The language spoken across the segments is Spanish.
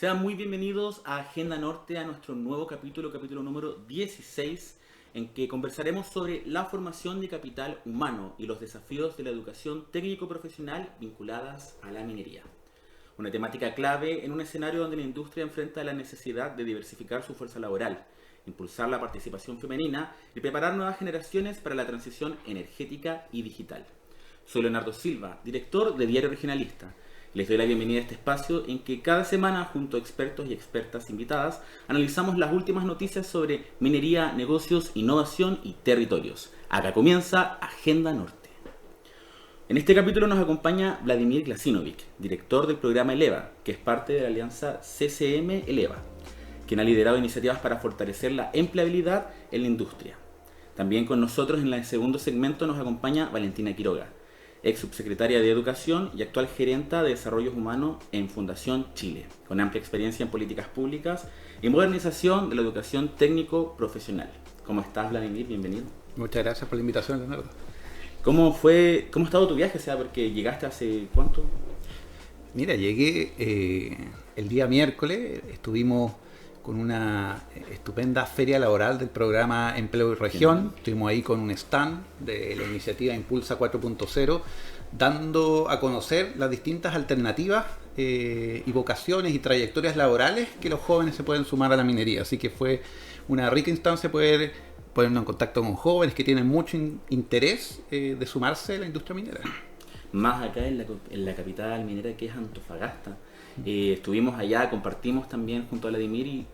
Sean muy bienvenidos a Agenda Norte, a nuestro nuevo capítulo número 16, en que conversaremos sobre la formación de capital humano y los desafíos de la educación técnico-profesional vinculadas a la minería. Una temática clave en un escenario donde la industria enfrenta la necesidad de diversificar su fuerza laboral, impulsar la participación femenina y preparar nuevas generaciones para la transición energética y digital. Soy Leonardo Silva, director de Diario Regionalista. Les doy la bienvenida a este espacio en que cada semana, junto a expertos y expertas invitadas, analizamos las últimas noticias sobre minería, negocios, innovación y territorios. Acá comienza Agenda Norte. En este capítulo nos acompaña Vladimir Glasinovic, director del programa Eleva, que es parte de la alianza CCM Eleva, quien ha liderado iniciativas para fortalecer la empleabilidad en la industria. También con nosotros en el segundo segmento nos acompaña Valentina Quiroga, ex subsecretaria de Educación y actual gerenta de Desarrollo Humano en Fundación Chile, con amplia experiencia en políticas públicas y modernización de la educación técnico-profesional. ¿Cómo estás, Vladimir? Bienvenido. Muchas gracias por la invitación, Leonardo. ¿Cómo ha estado tu viaje? O sea, porque llegaste hace ¿cuánto? Mira, llegué el día miércoles, estuvimos con una estupenda feria laboral del programa Empleo y Región. Estuvimos ahí con un stand de la iniciativa Impulsa 4.0, dando a conocer las distintas alternativas y vocaciones y trayectorias laborales que los jóvenes se pueden sumar a la minería. Así que fue una rica instancia poder ponernos en contacto con jóvenes que tienen mucho interés de sumarse a la industria minera. Más acá en la capital minera, que es Antofagasta. Estuvimos allá, compartimos también junto a Vladimir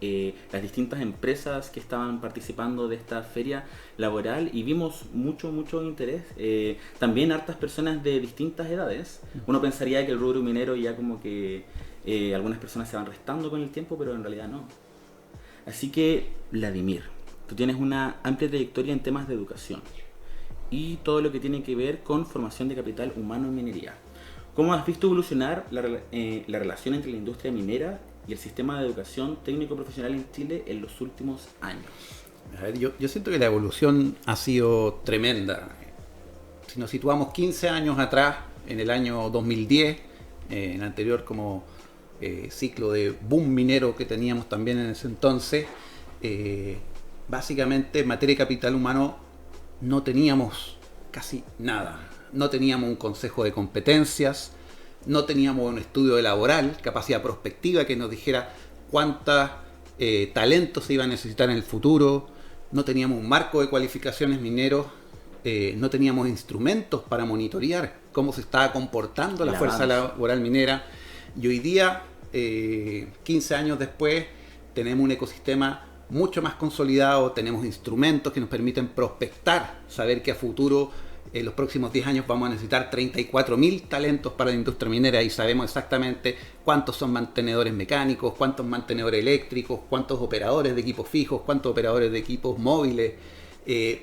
las distintas empresas que estaban participando de esta feria laboral y vimos mucho interés. También hartas personas de distintas edades. Uno pensaría que el rubro minero ya como que algunas personas se van restando con el tiempo, pero en realidad no. Así que, Vladimir, tú tienes una amplia trayectoria en temas de educación y todo lo que tiene que ver con formación de capital humano en minería. ¿Cómo has visto evolucionar la relación entre la industria minera y el sistema de educación técnico-profesional en Chile en los últimos años? A ver, yo siento que la evolución ha sido tremenda. Si nos situamos 15 años atrás, en el año 2010, en el anterior como ciclo de boom minero que teníamos también en ese entonces, básicamente en materia de capital humano no teníamos casi nada. No teníamos un consejo de competencias, no teníamos un estudio laboral, capacidad prospectiva que nos dijera cuántos talentos se iba a necesitar en el futuro, no teníamos un marco de cualificaciones mineros, no teníamos instrumentos para monitorear cómo se estaba comportando la fuerza laboral minera. Y hoy día, 15 años después, tenemos un ecosistema mucho más consolidado, tenemos instrumentos que nos permiten prospectar, saber que a futuro, en los próximos 10 años vamos a necesitar 34.000 talentos para la industria minera y sabemos exactamente cuántos son mantenedores mecánicos, cuántos mantenedores eléctricos, cuántos operadores de equipos fijos, cuántos operadores de equipos móviles.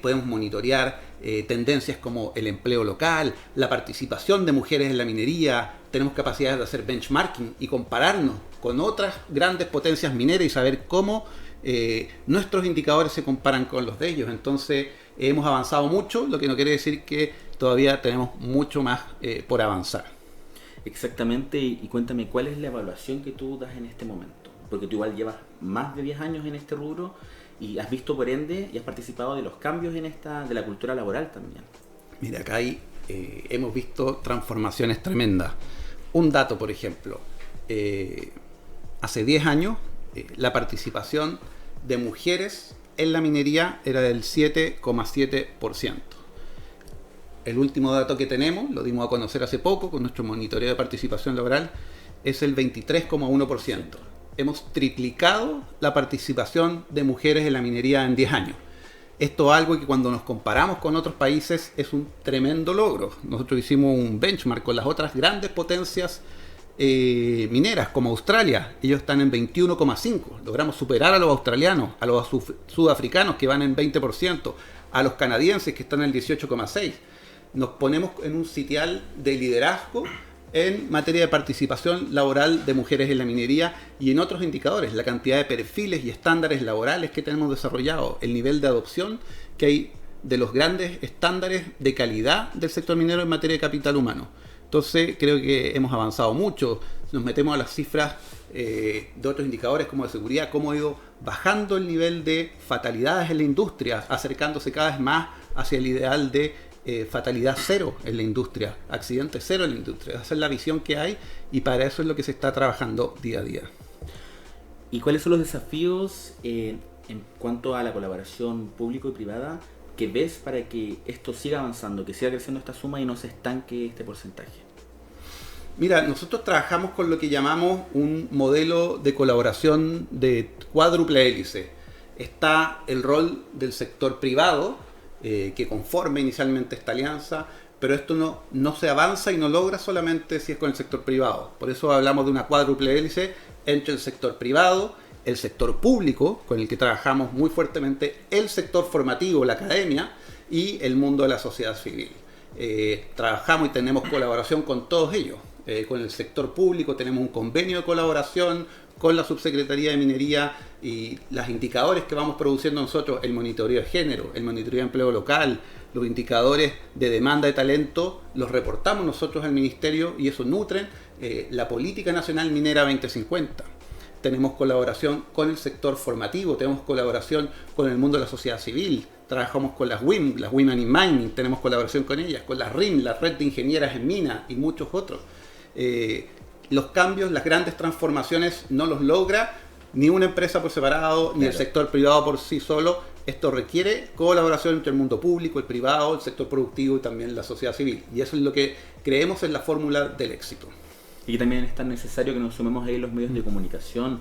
Podemos monitorear tendencias como el empleo local, la participación de mujeres en la minería. Tenemos capacidades de hacer benchmarking y compararnos con otras grandes potencias mineras y saber cómo nuestros indicadores se comparan con los de ellos. Entonces hemos avanzado mucho, lo que no quiere decir que todavía tenemos mucho más por avanzar. Exactamente, y cuéntame, ¿cuál es la evaluación que tú das en este momento? Porque tú igual llevas más de 10 años en este rubro y has visto por ende y has participado de los cambios de la cultura laboral también. Mira, acá hemos visto transformaciones tremendas. Un dato, por ejemplo, hace 10 años la participación de mujeres en la minería era del 7,7%. El último dato que tenemos, lo dimos a conocer hace poco con nuestro monitoreo de participación laboral, es el 23,1%. Hemos triplicado la participación de mujeres en la minería en 10 años. Esto es algo que cuando nos comparamos con otros países es un tremendo logro. Nosotros hicimos un benchmark con las otras grandes potencias mineras como Australia. Ellos están en 21,5%. Logramos superar a los australianos, a los sudafricanos que van en 20%, a los canadienses que están en el 18,6%. Nos ponemos en un sitial de liderazgo en materia de participación laboral de mujeres en la minería y en otros indicadores, la cantidad de perfiles y estándares laborales que tenemos desarrollados, el nivel de adopción que hay de los grandes estándares de calidad del sector minero en materia de capital humano. Entonces creo que hemos avanzado mucho. Nos metemos a las cifras de otros indicadores como de seguridad, cómo ha ido bajando el nivel de fatalidades en la industria, acercándose cada vez más hacia el ideal de fatalidad cero en la industria, accidente cero en la industria. Esa es la visión que hay y para eso es lo que se está trabajando día a día. ¿Y cuáles son los desafíos en cuanto a la colaboración público y privada que ves para que esto siga avanzando, que siga creciendo esta suma y no se estanque este porcentaje? Mira, nosotros trabajamos con lo que llamamos un modelo de colaboración de cuádruple hélice. Está el rol del sector privado, que conforma inicialmente esta alianza, pero esto no se avanza y no logra solamente si es con el sector privado. Por eso hablamos de una cuádruple hélice entre el sector privado, el sector público, con el que trabajamos muy fuertemente, el sector formativo, la academia, y el mundo de la sociedad civil. Trabajamos y tenemos colaboración con todos ellos. Con el sector público tenemos un convenio de colaboración con la Subsecretaría de Minería y los indicadores que vamos produciendo nosotros, el monitoreo de género, el monitoreo de empleo local, los indicadores de demanda de talento, los reportamos nosotros al Ministerio y eso nutren la Política Nacional Minera 2050. Tenemos colaboración con el sector formativo, tenemos colaboración con el mundo de la sociedad civil, trabajamos con las WIM, las Women in Mining, tenemos colaboración con ellas, con las RIM, la Red de Ingenieras en Mina y muchos otros. Los cambios, las grandes transformaciones no los logra ni una empresa por separado, ni el sector privado por sí solo. Esto requiere colaboración entre el mundo público, el privado, el sector productivo y también la sociedad civil. Y eso es lo que creemos es la fórmula del éxito. Y también es tan necesario que nos sumemos ahí los medios de comunicación,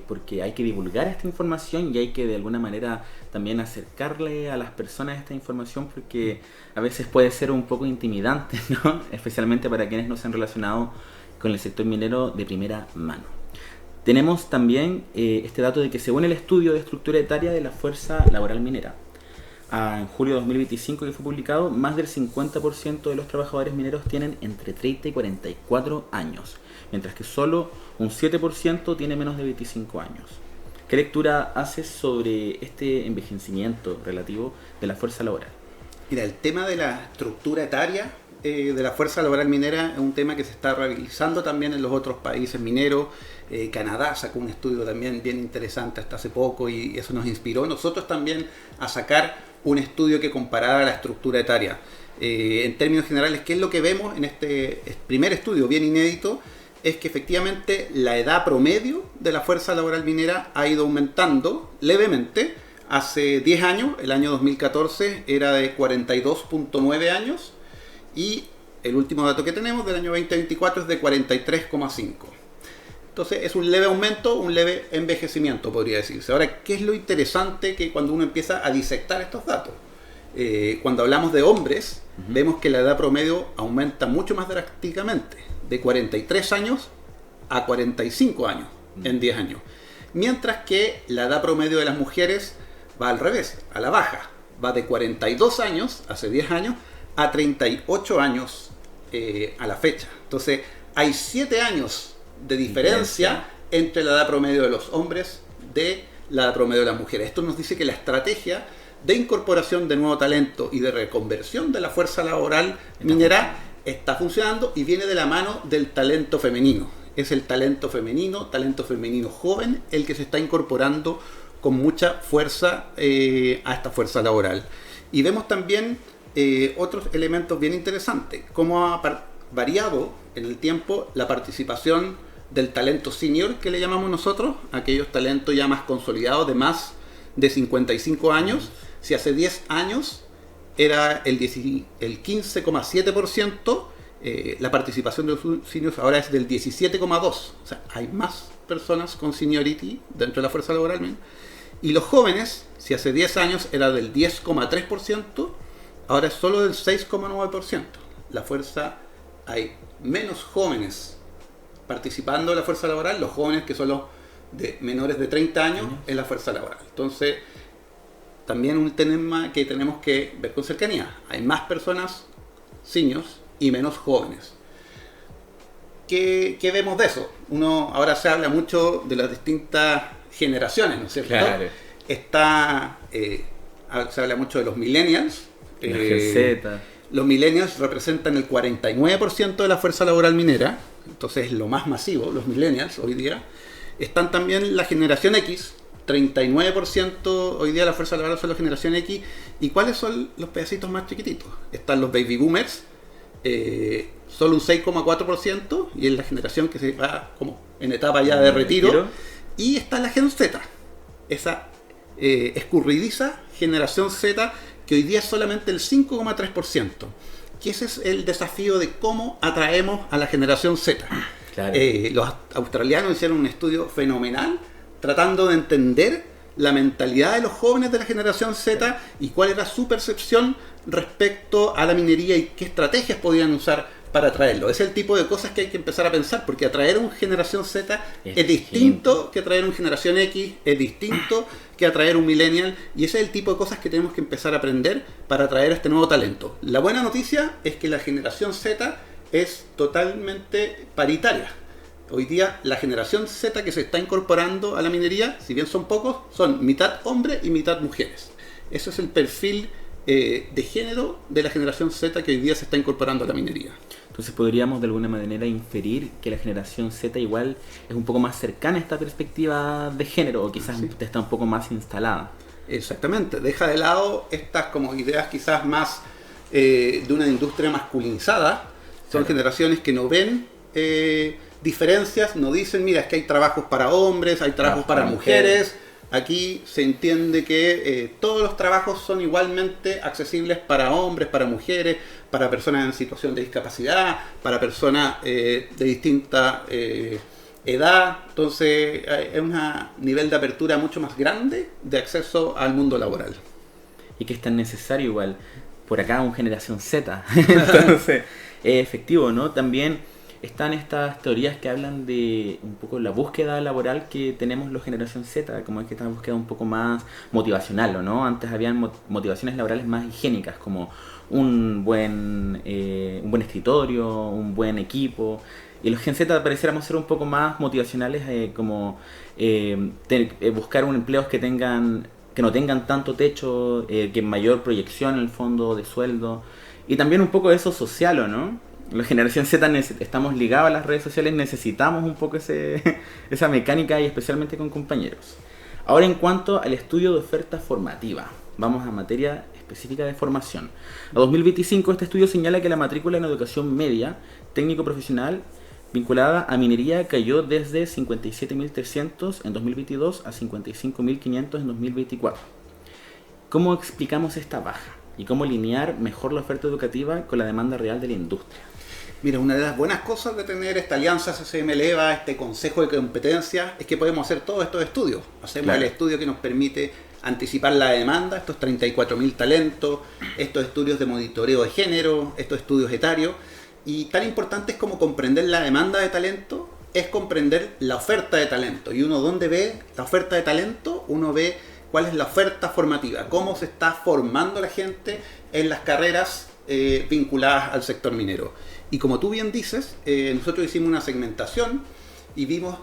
porque hay que divulgar esta información y hay que de alguna manera también acercarle a las personas esta información, porque a veces puede ser un poco intimidante, ¿no? Especialmente para quienes no se han relacionado con el sector minero de primera mano. Tenemos también este dato de que según el estudio de estructura etaria de la fuerza laboral minera, en julio de 2025 que fue publicado, más del 50% de los trabajadores mineros tienen entre 30 y 44 años, mientras que solo un 7% tiene menos de 25 años. ¿Qué lectura haces sobre este envejecimiento relativo de la fuerza laboral? Mira, el tema de la estructura etaria de la fuerza laboral minera es un tema que se está realizando también en los otros países mineros. Canadá sacó un estudio también bien interesante hasta hace poco y eso nos inspiró nosotros también a sacar un estudio que comparara la estructura etaria. En términos generales, ¿qué es lo que vemos en este primer estudio bien inédito? Es que efectivamente la edad promedio de la fuerza laboral minera ha ido aumentando levemente. Hace 10 años, el año 2014, era de 42.9 años y el último dato que tenemos del año 2024 es de 43,5. Entonces es un leve aumento, un leve envejecimiento, podría decirse. Ahora, ¿qué es lo interesante que cuando uno empieza a disectar estos datos? Cuando hablamos de hombres, vemos que la edad promedio aumenta mucho más drásticamente, de 43 años a 45 años en 10 años. Mientras que la edad promedio de las mujeres va al revés, a la baja. Va de 42 años, hace 10 años, a 38 años a la fecha. Entonces, hay 7 años de diferencia entre la edad promedio de los hombres de la edad promedio de las mujeres. Esto nos dice que la estrategia de incorporación de nuevo talento y de reconversión de la fuerza laboral minera está funcionando y viene de la mano del talento femenino. Es el talento femenino joven, el que se está incorporando con mucha fuerza a esta fuerza laboral. Y vemos también otros elementos bien interesantes, cómo ha variado en el tiempo la participación del talento senior, que le llamamos nosotros, aquellos talentos ya más consolidados de más de 55 años. Si hace 10 años era el 15,7%, la participación de los seniors ahora es del 17,2%. O sea, hay más personas con seniority dentro de la fuerza laboral. Y los jóvenes, si hace 10 años era del 10,3%, ahora es solo del 6,9%. La fuerza, hay menos jóvenes participando en la fuerza laboral, los jóvenes que son los de menores de 30 años en la fuerza laboral. Entonces, también un tema que tenemos que ver con cercanía. Hay más personas seniors y menos jóvenes. ¿Qué vemos de eso? Ahora se habla mucho de las distintas generaciones, ¿no es cierto? Claro. Se habla mucho de los millennials, la Gen Z. Los millennials representan el 49% de la fuerza laboral minera, entonces es lo más masivo, los millennials hoy día. Están también la generación X, 39% hoy día la fuerza laboral son la generación X. ¿Y cuáles son los pedacitos más chiquititos? Están los baby boomers, solo un 6,4%, y es la generación que se va como en etapa ya de retiro. Y está la Gen Z, esa escurridiza generación Z, que hoy día es solamente el 5,3%. Que ese es el desafío de cómo atraemos a la generación Z. Claro. Los australianos hicieron un estudio fenomenal tratando de entender la mentalidad de los jóvenes de la generación Z y cuál era su percepción respecto a la minería y qué estrategias podían usar para atraerlo. Es el tipo de cosas que hay que empezar a pensar, porque atraer a una generación Z es distinto que atraer a una generación X, es distinto que atraer a un millennial, y ese es el tipo de cosas que tenemos que empezar a aprender para atraer a este nuevo talento. La buena noticia es que la generación Z es totalmente paritaria. Hoy día la generación Z que se está incorporando a la minería, si bien son pocos, son mitad hombres y mitad mujeres. Ese es el perfil de género de la generación Z que hoy día se está incorporando a la minería. Entonces podríamos de alguna manera inferir que la generación Z igual es un poco más cercana a esta perspectiva de género, o quizás está un poco más instalada. Exactamente, deja de lado estas como ideas quizás más de una industria masculinizada. Son generaciones que no ven diferencias, no dicen, mira, es que hay trabajos para hombres, hay trabajos para mujeres. Aquí se entiende que todos los trabajos son igualmente accesibles para hombres, para mujeres, para personas en situación de discapacidad, para personas de distinta edad. Entonces es un nivel de apertura mucho más grande de acceso al mundo laboral. Y que es tan necesario igual, por acá, una generación Z. Entonces es efectivo, ¿no? También están estas teorías que hablan de un poco la búsqueda laboral que tenemos la generación Z, como es que esta búsqueda un poco más motivacional, ¿no? Antes habían motivaciones laborales más higiénicas, como un buen escritorio, un buen equipo. Y los Gen Z pareciéramos ser un poco más motivacionales, como buscar empleos que no tengan tanto techo, que mayor proyección en el fondo de sueldo. Y también un poco de eso social, ¿o no? La generación Z estamos ligados a las redes sociales, necesitamos un poco esa mecánica, y especialmente con compañeros. Ahora, en cuanto al estudio de oferta formativa, vamos a materia específica de formación. A 2025 este estudio señala que la matrícula en educación media, técnico-profesional, vinculada a minería cayó desde 57.300 en 2022 a 55.500 en 2024. ¿Cómo explicamos esta baja? ¿Y cómo alinear mejor la oferta educativa con la demanda real de la industria? Mira, una de las buenas cosas de tener esta alianza CCM Eleva, este consejo de competencias, es que podemos hacer todos estos estudios. Hacemos el estudio que nos permite anticipar la demanda, estos 34.000 talentos, estos estudios de monitoreo de género, estos estudios etarios. Y tan importante es como comprender la demanda de talento, es comprender la oferta de talento. Y uno, ¿dónde ve la oferta de talento? Uno ve cuál es la oferta formativa, cómo se está formando la gente en las carreras vinculadas al sector minero. Y como tú bien dices, nosotros hicimos una segmentación y vimos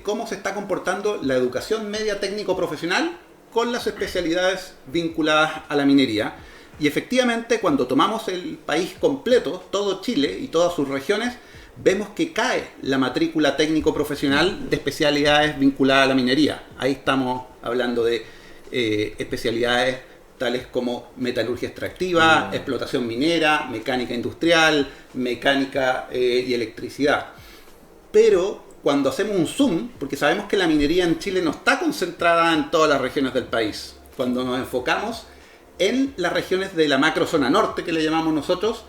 cómo se está comportando la educación media técnico-profesional con las especialidades vinculadas a la minería. Y efectivamente, cuando tomamos el país completo, todo Chile y todas sus regiones, vemos que cae la matrícula técnico-profesional de especialidades vinculadas a la minería. Ahí estamos hablando de especialidades tales como metalurgia extractiva, explotación minera, mecánica industrial, mecánica y electricidad. Pero cuando hacemos un zoom, porque sabemos que la minería en Chile no está concentrada en todas las regiones del país, cuando nos enfocamos en las regiones de la macrozona norte, que le llamamos nosotros,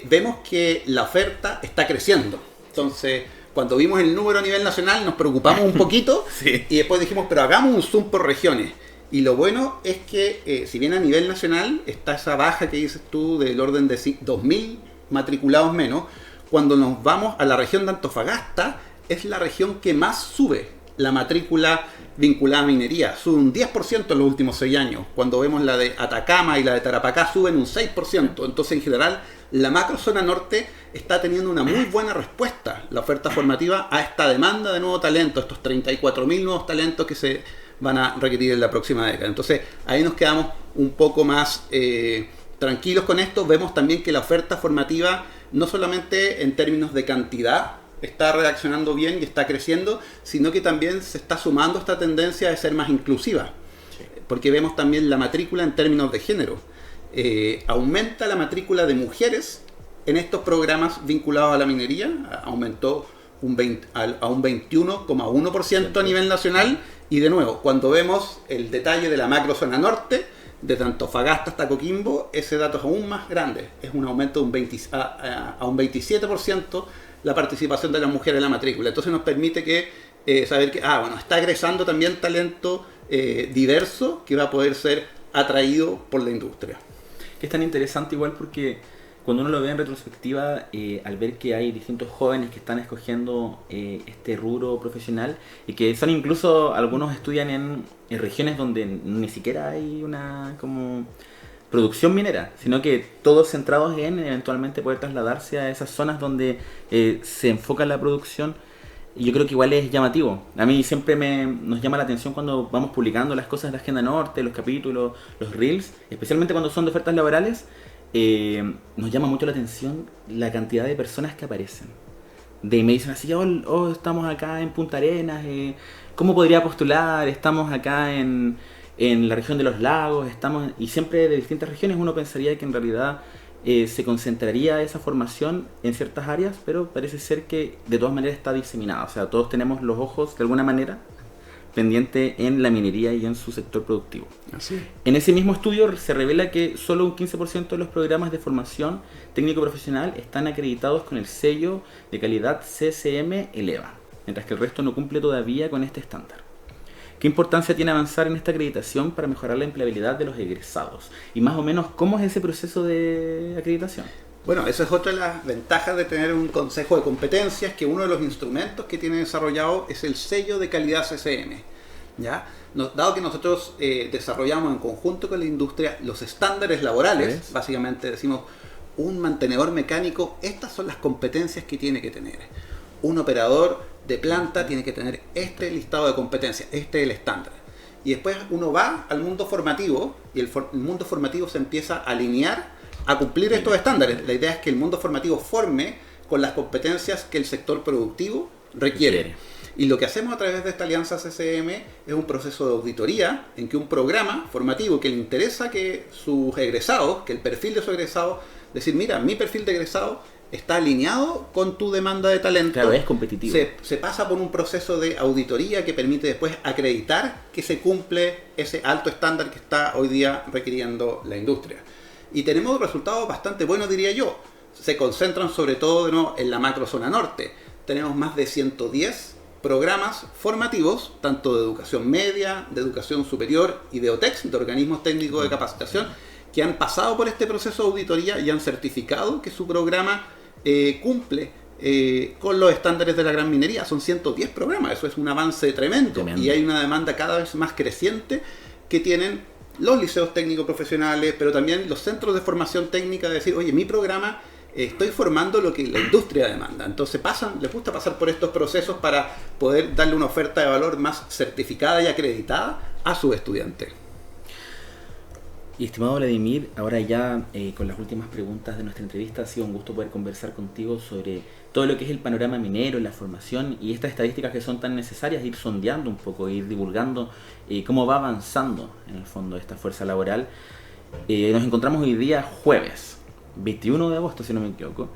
vemos que la oferta está creciendo. Entonces, cuando vimos el número a nivel nacional nos preocupamos un poquito y después dijimos, pero hagamos un zoom por regiones. Y lo bueno es que, si bien a nivel nacional está esa baja que dices tú del orden de 2.000 matriculados menos, cuando nos vamos a la región de Antofagasta, es la región que más sube la matrícula vinculada a minería. Sube un 10% en los últimos 6 años. Cuando vemos la de Atacama y la de Tarapacá, suben un 6%. Entonces, en general, la macrozona norte está teniendo una muy buena respuesta, la oferta formativa, a esta demanda de nuevo talento, estos 34.000 nuevos talentos que se van a requerir en la próxima década. Entonces, ahí nos quedamos un poco más tranquilos con esto, vemos también que la oferta formativa, no solamente en términos de cantidad, está reaccionando bien y está creciendo, sino que también se está sumando esta tendencia de ser más inclusiva. Sí. Porque vemos también la matrícula en términos de género. Aumenta la matrícula de mujeres en estos programas vinculados a la minería, aumentó a un 21,1% a nivel nacional, y de nuevo, cuando vemos el detalle de la macrozona norte, desde Antofagasta hasta Coquimbo, ese dato es aún más grande, es un aumento de a un 27% la participación de las mujeres en la matrícula. Entonces nos permite saber que está egresando también talento diverso que va a poder ser atraído por la industria. Que es tan interesante igual porque cuando uno lo ve en retrospectiva, al ver que hay distintos jóvenes que están escogiendo este rubro profesional y que son incluso, algunos estudian en regiones donde ni siquiera hay una como producción minera, sino que todos centrados en eventualmente poder trasladarse a esas zonas donde se enfoca la producción. Y yo creo que igual es llamativo. A mí siempre nos llama la atención cuando vamos publicando las cosas de la Agenda Norte, los capítulos, los reels, especialmente cuando son de ofertas laborales. Nos llama mucho la atención la cantidad de personas que aparecen. Me dicen así, estamos acá en Punta Arenas, ¿cómo podría postular? Estamos acá en la región de los lagos, y siempre de distintas regiones. Uno pensaría que en realidad se concentraría esa formación en ciertas áreas, pero parece ser que de todas maneras está diseminada. O sea, todos tenemos los ojos de alguna manera pendiente en la minería y en su sector productivo. Así. En ese mismo estudio se revela que solo un 15% de los programas de formación técnico-profesional están acreditados con el sello de calidad CCM Eleva, mientras que el resto no cumple todavía con este estándar. ¿Qué importancia tiene avanzar en esta acreditación para mejorar la empleabilidad de los egresados? Y más o menos, ¿cómo es ese proceso de acreditación? Bueno, esa es otra de las ventajas de tener un consejo de competencias, que uno de los instrumentos que tiene desarrollado es el sello de calidad CCM. ¿Ya? Dado que nosotros desarrollamos en conjunto con la industria los estándares laborales, básicamente decimos, un mantenedor mecánico, estas son las competencias que tiene que tener. Un operador de planta tiene que tener este listado de competencias, este es el estándar. Y después uno va al mundo formativo y el mundo formativo se empieza a alinear a cumplir estos estándares. La idea es que el mundo formativo forme con las competencias que el sector productivo requiere. Y lo que hacemos a través de esta alianza CCM es un proceso de auditoría en que un programa formativo que le interesa que sus egresados, que el perfil de su egresado, decir, mira, mi perfil de egresado está alineado con tu demanda de talento. Claro, es competitivo. Se pasa por un proceso de auditoría que permite después acreditar que se cumple ese alto estándar que está hoy día requiriendo la industria. Y tenemos resultados bastante buenos, diría yo. Se concentran sobre todo en la macrozona norte. Tenemos más de 110 programas formativos, tanto de educación media, de educación superior y de OTEX, de organismos técnicos de capacitación, que han pasado por este proceso de auditoría y han certificado que su programa cumple con los estándares de la gran minería. Son 110 programas, eso es un avance tremendo. Y hay una demanda cada vez más creciente que tienen los liceos técnicos profesionales, pero también los centros de formación técnica, de decir, oye, mi programa estoy formando lo que la industria demanda. Entonces les gusta pasar por estos procesos para poder darle una oferta de valor más certificada y acreditada a sus estudiantes. Y estimado Vladimir, ahora ya con las últimas preguntas de nuestra entrevista, ha sido un gusto poder conversar contigo sobre todo lo que es el panorama minero, la formación y estas estadísticas que son tan necesarias, ir sondeando un poco, ir divulgando cómo va avanzando en el fondo esta fuerza laboral. Nos encontramos hoy día jueves, 21 de agosto si no me equivoco,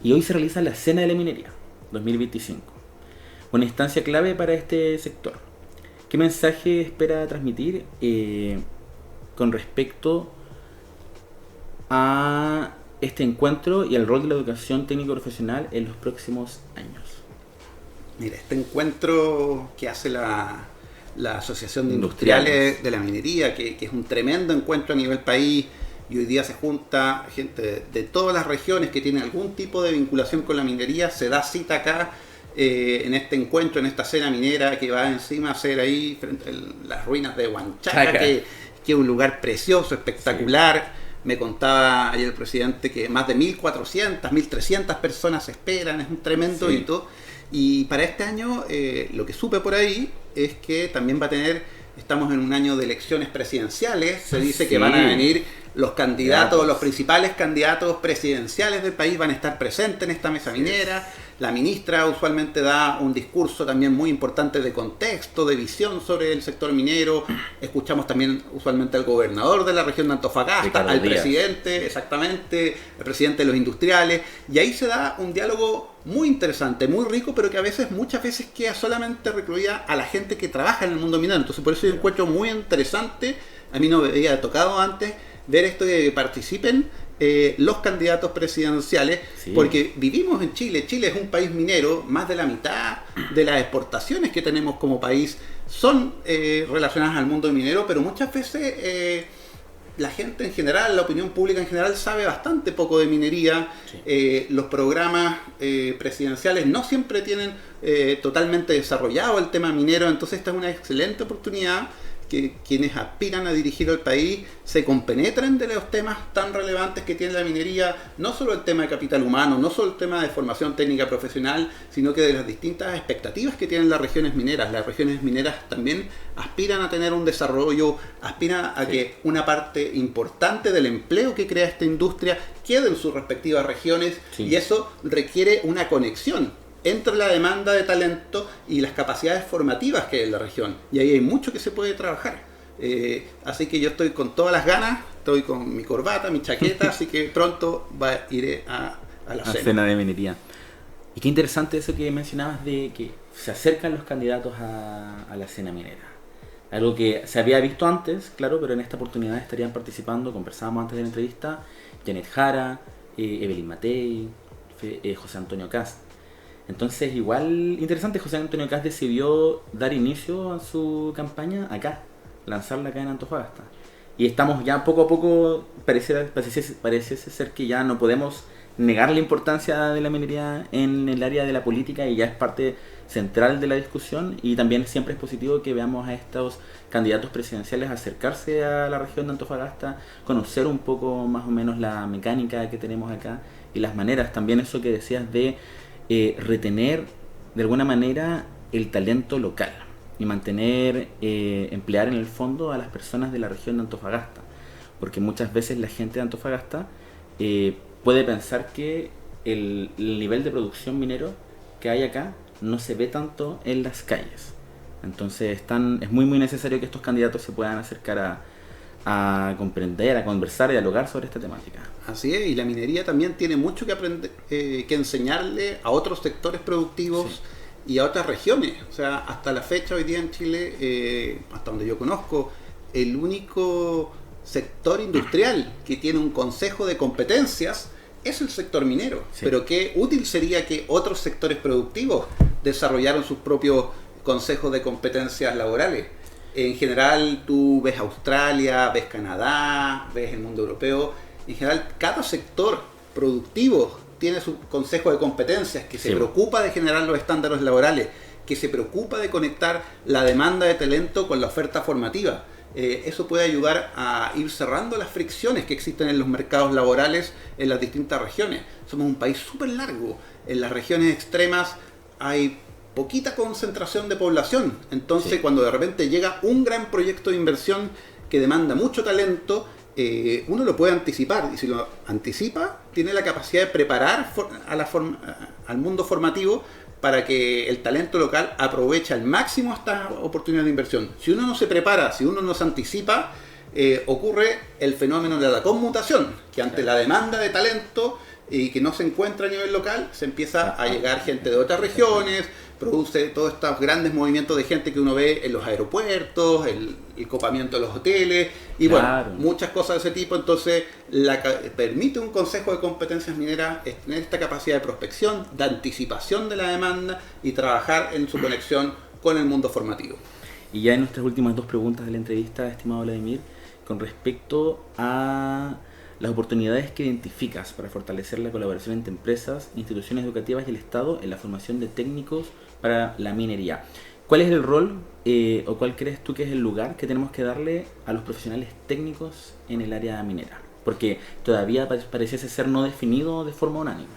y hoy se realiza la Cena de la Minería 2025, una instancia clave para este sector. ¿Qué mensaje espera transmitir con respecto a este encuentro y al rol de la educación técnico-profesional en los próximos años? Mira, este encuentro que hace la Asociación de Industriales de la Minería, que es un tremendo encuentro a nivel país, y hoy día se junta gente de todas las regiones que tienen algún tipo de vinculación con la minería, se da cita acá en este encuentro, en esta cena minera que va encima a ser ahí frente a las ruinas de Huanchaca, que es un lugar precioso, espectacular. Sí. Me contaba ayer el presidente que más de 1.400, 1.300 personas esperan, es un tremendo hito. Y para este año lo que supe por ahí es que también va a tener estamos en un año de elecciones presidenciales, se dice que Sí. van a venir los candidatos, Candidatos. los principales candidatos presidenciales del país van a estar presentes en esta mesa minera. La ministra usualmente da un discurso también muy importante de contexto, de visión sobre el sector minero. Escuchamos también usualmente al gobernador de la región de Antofagasta, Ricardo al Díaz. presidente, exactamente, el presidente de los industriales. Y ahí se da un diálogo muy interesante, muy rico, pero que a veces, muchas veces queda solamente recluida a la gente que trabaja en el mundo minero. Entonces por eso yo encuentro muy interesante, a mí no me había tocado antes, ver esto de que participen los candidatos presidenciales, Sí. porque vivimos en Chile. Chile es un país minero, más de la mitad de las exportaciones que tenemos como país son relacionadas al mundo minero, pero muchas veces la gente en general, la opinión pública en general sabe bastante poco de minería. Sí. Los programas presidenciales no siempre tienen totalmente desarrollado el tema minero, entonces esta es una excelente oportunidad que quienes aspiran a dirigir el país se compenetren de los temas tan relevantes que tiene la minería, no solo el tema de capital humano, no solo el tema de formación técnica profesional, sino que de las distintas expectativas que tienen las regiones mineras. Las regiones mineras también aspiran a tener un desarrollo, aspiran a que una parte importante del empleo que crea esta industria quede en sus respectivas regiones, Sí. y eso requiere una conexión entre la demanda de talento y las capacidades formativas que hay en la región. Y ahí hay mucho que se puede trabajar. Así que yo estoy con todas las ganas, estoy con mi corbata, mi chaqueta, así que pronto iré a la cena. De minería. Y qué interesante eso que mencionabas de que se acercan los candidatos a la cena minera. Algo que se había visto antes, claro, pero en esta oportunidad estarían participando, conversábamos antes de la entrevista, Janet Jara, Evelyn Matei, José Antonio Kast. Entonces, igual interesante, José Antonio Kast decidió dar inicio a su campaña acá, lanzarla acá en Antofagasta. Y estamos ya poco a poco, pareciese ser que ya no podemos negar la importancia de la minería en el área de la política y ya es parte central de la discusión, y también siempre es positivo que veamos a estos candidatos presidenciales acercarse a la región de Antofagasta, conocer un poco más o menos la mecánica que tenemos acá y las maneras, también eso que decías de retener de alguna manera el talento local y mantener, emplear en el fondo a las personas de la región de Antofagasta, porque muchas veces la gente de Antofagasta puede pensar que el nivel de producción minero que hay acá no se ve tanto en las calles. Entonces es muy necesario que estos candidatos se puedan acercar a comprender, a conversar y a dialogar sobre esta temática. Así es, y la minería también tiene mucho que aprender, que enseñarle a otros sectores productivos y a otras regiones. O sea, hasta la fecha hoy día en Chile, hasta donde yo conozco, el único sector industrial que tiene un consejo de competencias es el sector minero. Sí. Pero qué útil sería que otros sectores productivos desarrollaran sus propios consejos de competencias laborales. En general tú ves Australia, ves Canadá, ves el mundo europeo. En general cada sector productivo tiene su consejo de competencias que se Sí. preocupa de generar los estándares laborales, que se preocupa de conectar la demanda de talento con la oferta formativa. Eso puede ayudar a ir cerrando las fricciones que existen en los mercados laborales en las distintas regiones. Somos un país súper largo. En las regiones extremas hay poquita concentración de población. Entonces, Sí. cuando de repente llega un gran proyecto de inversión que demanda mucho talento, uno lo puede anticipar. Y si lo anticipa, tiene la capacidad de preparar al mundo formativo para que el talento local aproveche al máximo estas oportunidades de inversión. Si uno no se prepara, si uno no se anticipa, ocurre el fenómeno de la conmutación, que ante la demanda de talento y que no se encuentra a nivel local, se empieza a llegar gente de otras regiones, produce todos estos grandes movimientos de gente que uno ve en los aeropuertos, el copamiento de los hoteles, y Claro. bueno, muchas cosas de ese tipo. Entonces, permite un consejo de competencias mineras es tener esta capacidad de prospección, de anticipación de la demanda y trabajar en su conexión con el mundo formativo. Y ya en nuestras últimas dos preguntas de la entrevista, estimado Vladimir, con respecto a las oportunidades que identificas para fortalecer la colaboración entre empresas, instituciones educativas y el Estado en la formación de técnicos para la minería. ¿Cuál es el rol o cuál crees tú que es el lugar que tenemos que darle a los profesionales técnicos en el área minera? Porque todavía pareciese ser no definido de forma unánime.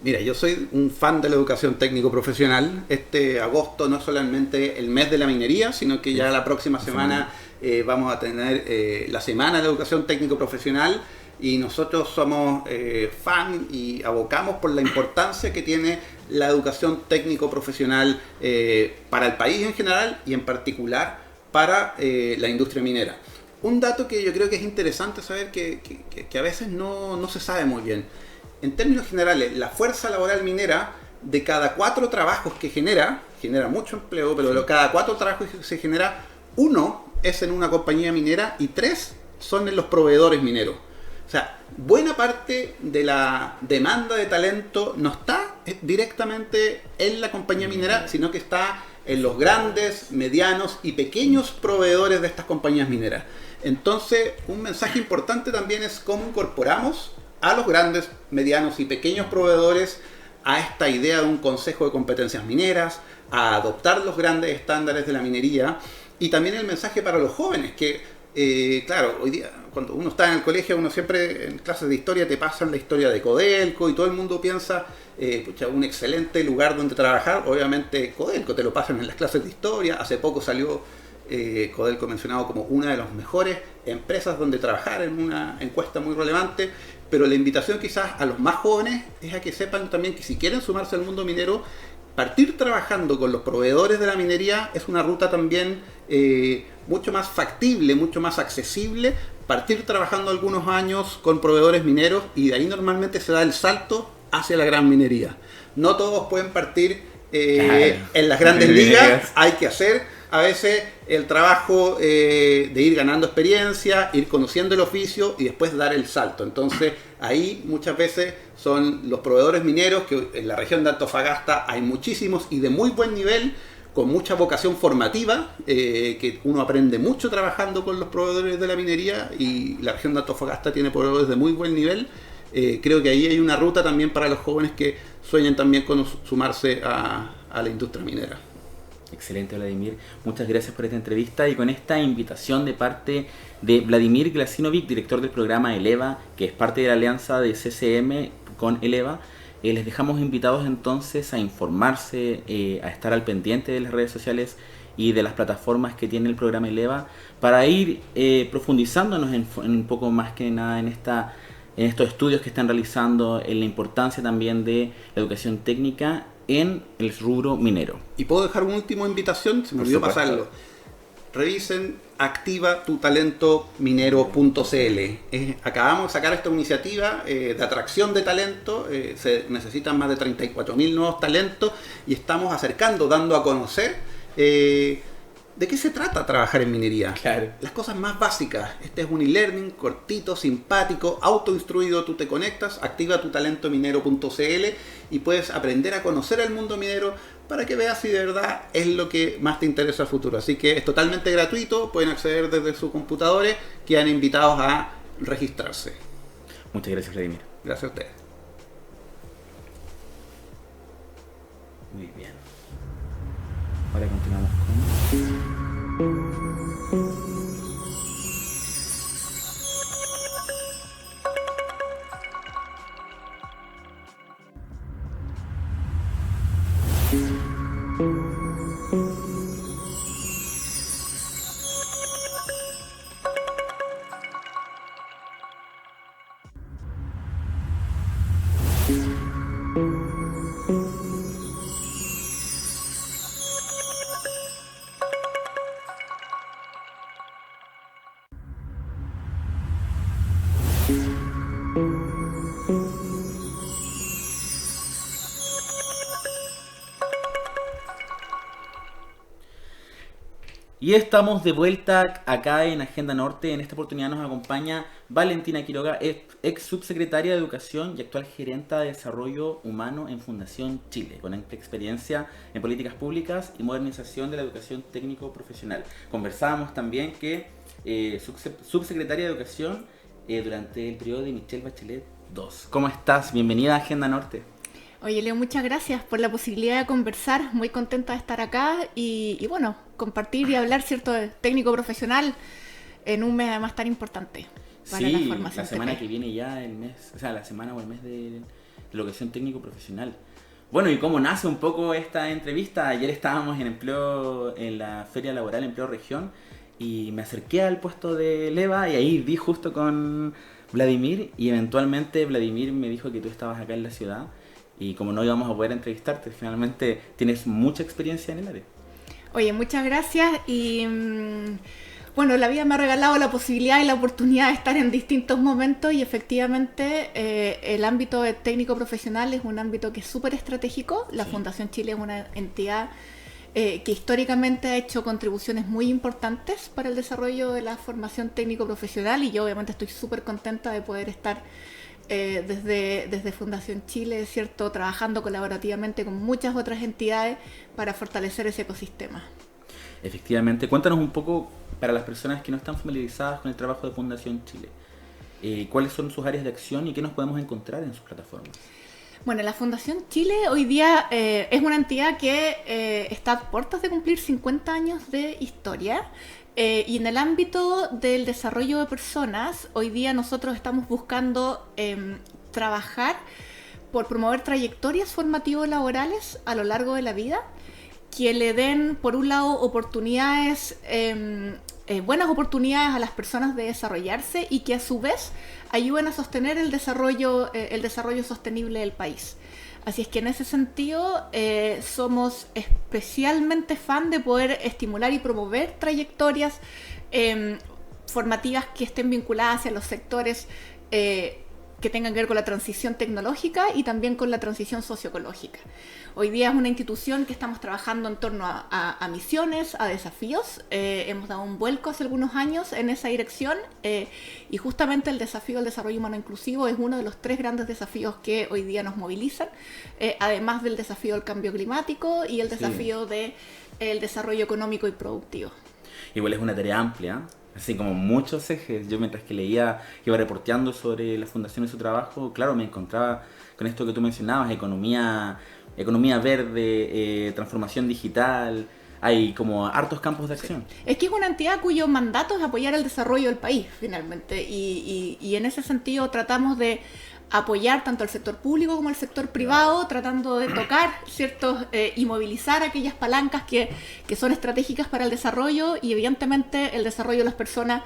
Mira, yo soy un fan de la educación técnico-profesional. Este agosto no es solamente el mes de la minería, sino que ya la próxima semana vamos a tener la Semana de Educación Técnico-Profesional, y nosotros somos fan y abocamos por la importancia que tiene la educación técnico-profesional para el país en general y en particular para la industria minera. Un dato que yo creo que es interesante saber que a veces no se sabe muy bien. En términos generales, la fuerza laboral minera, de cada 4 trabajos que genera mucho empleo, pero de cada 4 trabajos que se genera, 1 es en una compañía minera y 3 son en los proveedores mineros. O sea, buena parte de la demanda de talento no está directamente en la compañía minera, sino que está en los grandes, medianos y pequeños proveedores de estas compañías mineras. Entonces, un mensaje importante también es cómo incorporamos a los grandes, medianos y pequeños proveedores a esta idea de un consejo de competencias mineras, a adoptar los grandes estándares de la minería, y también el mensaje para los jóvenes que, claro, hoy día cuando uno está en el colegio, uno siempre en clases de historia te pasan la historia de Codelco y todo el mundo piensa, un excelente lugar donde trabajar. Obviamente Codelco te lo pasan en las clases de historia. Hace poco salió Codelco mencionado como una de las mejores empresas donde trabajar en una encuesta muy relevante. Pero la invitación quizás a los más jóvenes es a que sepan también que si quieren sumarse al mundo minero, partir trabajando con los proveedores de la minería es una ruta también mucho más factible, mucho más accesible. Partir trabajando algunos años con proveedores mineros, y de ahí normalmente se da el salto hacia la gran minería. No todos pueden partir en las grandes ligas. Hay que hacer a veces el trabajo de ir ganando experiencia, ir conociendo el oficio y después dar el salto. Entonces ahí muchas veces son los proveedores mineros, que en la región de Antofagasta hay muchísimos y de muy buen nivel, con mucha vocación formativa, que uno aprende mucho trabajando con los proveedores de la minería, y la región de Antofagasta tiene proveedores de muy buen nivel. Creo que ahí hay una ruta también para los jóvenes que sueñan también con sumarse a la industria minera. Excelente, Vladimir. Muchas gracias por esta entrevista y con esta invitación de parte de Vladimir Glasinovic, director del programa Eleva, que es parte de la alianza de CCM con Eleva. Les dejamos invitados entonces a informarse, a estar al pendiente de las redes sociales y de las plataformas que tiene el programa Eleva, para ir profundizándonos en un poco más que nada en estos estudios que están realizando, en la importancia también de la educación técnica en el rubro minero. Y puedo dejar una última invitación, se me olvidó pasarlo. Revisen activatutalentominero.cl. Acabamos de sacar esta iniciativa de atracción de talento. Se necesitan más de 34.000 nuevos talentos y estamos acercando, dando a conocer de qué se trata trabajar en minería. Claro. Las cosas más básicas. Este es un e-learning cortito, simpático, autoinstruido. Tú te conectas, activatutalentominero.cl y puedes aprender a conocer el mundo minero para que veas si de verdad es lo que más te interesa a futuro. Así que es totalmente gratuito, pueden acceder desde sus computadores, quedan invitados a registrarse. Muchas gracias, Vladimir. Gracias a ustedes. Muy bien. Ahora continuamos con... Y estamos de vuelta acá en Agenda Norte. En esta oportunidad nos acompaña Valentina Quiroga, ex subsecretaria de Educación y actual gerenta de Desarrollo Humano en Fundación Chile, con amplia experiencia en políticas públicas y modernización de la educación técnico-profesional. Conversábamos también que subsecretaria de Educación durante el periodo de Michelle Bachelet II. ¿Cómo estás? Bienvenida a Agenda Norte. Oye, Leo, muchas gracias por la posibilidad de conversar. Muy contenta de estar acá y bueno, compartir y hablar, ¿cierto?, de técnico profesional en un mes además tan importante para la formación. La semana que viene ya, el mes, o sea, la semana o el mes de la educación técnico-profesional. Bueno, y cómo nace un poco esta entrevista. Ayer estábamos en la Feria Laboral Empleo Región y me acerqué al puesto de Leva y ahí vi justo con Vladimir y eventualmente Vladimir me dijo que tú estabas acá en la ciudad y como no íbamos a poder entrevistarte, finalmente tienes mucha experiencia en el área. Oye, muchas gracias y bueno, la vida me ha regalado la posibilidad y la oportunidad de estar en distintos momentos y efectivamente el ámbito de técnico profesional es un ámbito que es súper estratégico. La Fundación Chile es una entidad que históricamente ha hecho contribuciones muy importantes para el desarrollo de la formación técnico profesional y yo obviamente estoy súper contenta de poder estar desde Fundación Chile, ¿cierto?, trabajando colaborativamente con muchas otras entidades para fortalecer ese ecosistema. Efectivamente, cuéntanos un poco para las personas que no están familiarizadas con el trabajo de Fundación Chile. ¿Cuáles son sus áreas de acción y qué nos podemos encontrar en sus plataformas? Bueno, la Fundación Chile hoy día es una entidad que está a puertas de cumplir 50 años de historia. Y en el ámbito del desarrollo de personas, hoy día nosotros estamos buscando trabajar por promover trayectorias formativas laborales a lo largo de la vida que le den, por un lado, oportunidades, buenas oportunidades a las personas de desarrollarse y que a su vez ayuden a sostener el desarrollo sostenible del país. Así es que en ese sentido somos especialmente fan de poder estimular y promover trayectorias formativas que estén vinculadas hacia los sectores que tengan que ver con la transición tecnológica y también con la transición socioecológica. Hoy día es una institución que estamos trabajando en torno a misiones, a desafíos. Hemos dado un vuelco hace algunos años en esa dirección y justamente el desafío del desarrollo humano inclusivo es uno de los 3 grandes desafíos que hoy día nos movilizan, además del desafío del cambio climático y el desafío del desarrollo económico y productivo. Igual es una tarea amplia, así como muchos ejes. Yo mientras que leía, iba reporteando sobre la fundación y su trabajo, claro, me encontraba con esto que tú mencionabas, economía verde, transformación digital, hay como hartos campos de acción. Sí. Es que es una entidad cuyo mandato es apoyar el desarrollo del país, finalmente, y en ese sentido tratamos de apoyar tanto al sector público como al sector privado, tratando de tocar ciertos y movilizar aquellas palancas que son estratégicas para el desarrollo y evidentemente el desarrollo de las personas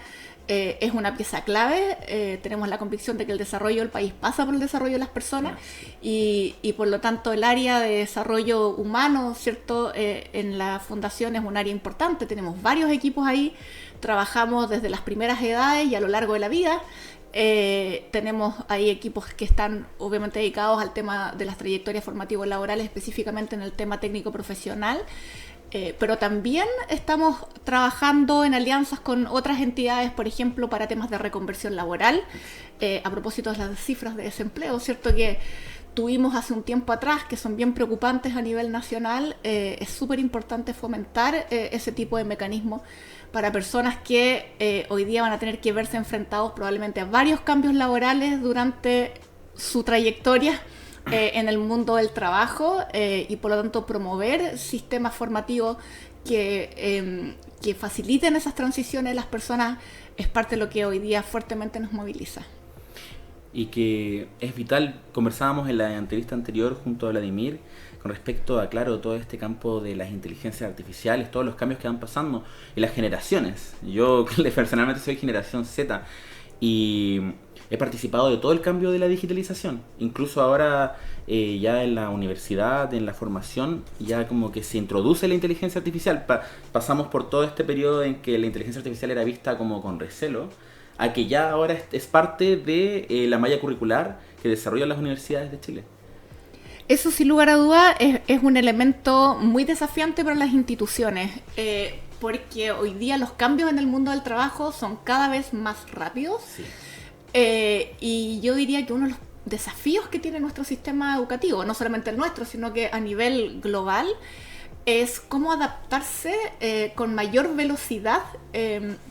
es una pieza clave. Tenemos la convicción de que el desarrollo del país pasa por el desarrollo de las personas y por lo tanto el área de desarrollo humano, ¿cierto?, en la fundación es un área importante. Tenemos varios equipos ahí, trabajamos desde las primeras edades y a lo largo de la vida. Tenemos ahí equipos que están obviamente dedicados al tema de las trayectorias formativas laborales, específicamente en el tema técnico profesional, pero también estamos trabajando en alianzas con otras entidades, por ejemplo, para temas de reconversión laboral, a propósito de las cifras de desempleo, ¿cierto?, que tuvimos hace un tiempo atrás, que son bien preocupantes a nivel nacional. Es súper importante fomentar ese tipo de mecanismos para personas que hoy día van a tener que verse enfrentados probablemente a varios cambios laborales durante su trayectoria en el mundo del trabajo y por lo tanto promover sistemas formativos que faciliten esas transiciones de las personas es parte de lo que hoy día fuertemente nos moviliza. Y que es vital, conversábamos en la entrevista anterior junto a Vladimir con respecto a, claro, todo este campo de las inteligencias artificiales, todos los cambios que van pasando y las generaciones. Yo personalmente soy generación Z y he participado de todo el cambio de la digitalización. Incluso ahora ya en la universidad, en la formación, ya como que se introduce la inteligencia artificial. Pasamos por todo este periodo en que la inteligencia artificial era vista como con recelo, a que ya ahora es parte de la malla curricular que desarrollan las universidades de Chile. Eso sin lugar a dudas es un elemento muy desafiante para las instituciones, porque hoy día los cambios en el mundo del trabajo son cada vez más rápidos. Sí. Y yo diría que uno de los desafíos que tiene nuestro sistema educativo, no solamente el nuestro, sino que a nivel global, es cómo adaptarse con mayor velocidad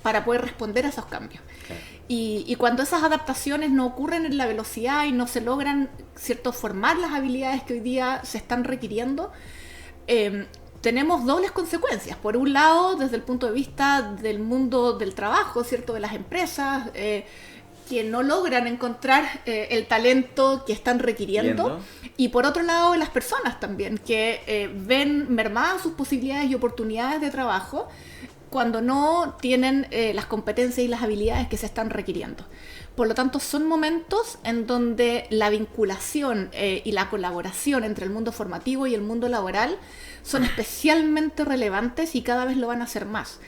para poder responder a esos cambios. Claro. Y cuando esas adaptaciones no ocurren en la velocidad y no se logran, ¿cierto?, formar las habilidades que hoy día se están requiriendo, tenemos dobles consecuencias. Por un lado, desde el punto de vista del mundo del trabajo, ¿cierto?, de las empresas, que no logran encontrar el talento que están requiriendo. Y por otro lado, las personas también, que ven mermadas sus posibilidades y oportunidades de trabajo cuando no tienen las competencias y las habilidades que se están requiriendo. Por lo tanto, son momentos en donde la vinculación y la colaboración entre el mundo formativo y el mundo laboral son especialmente relevantes y cada vez lo van a ser más.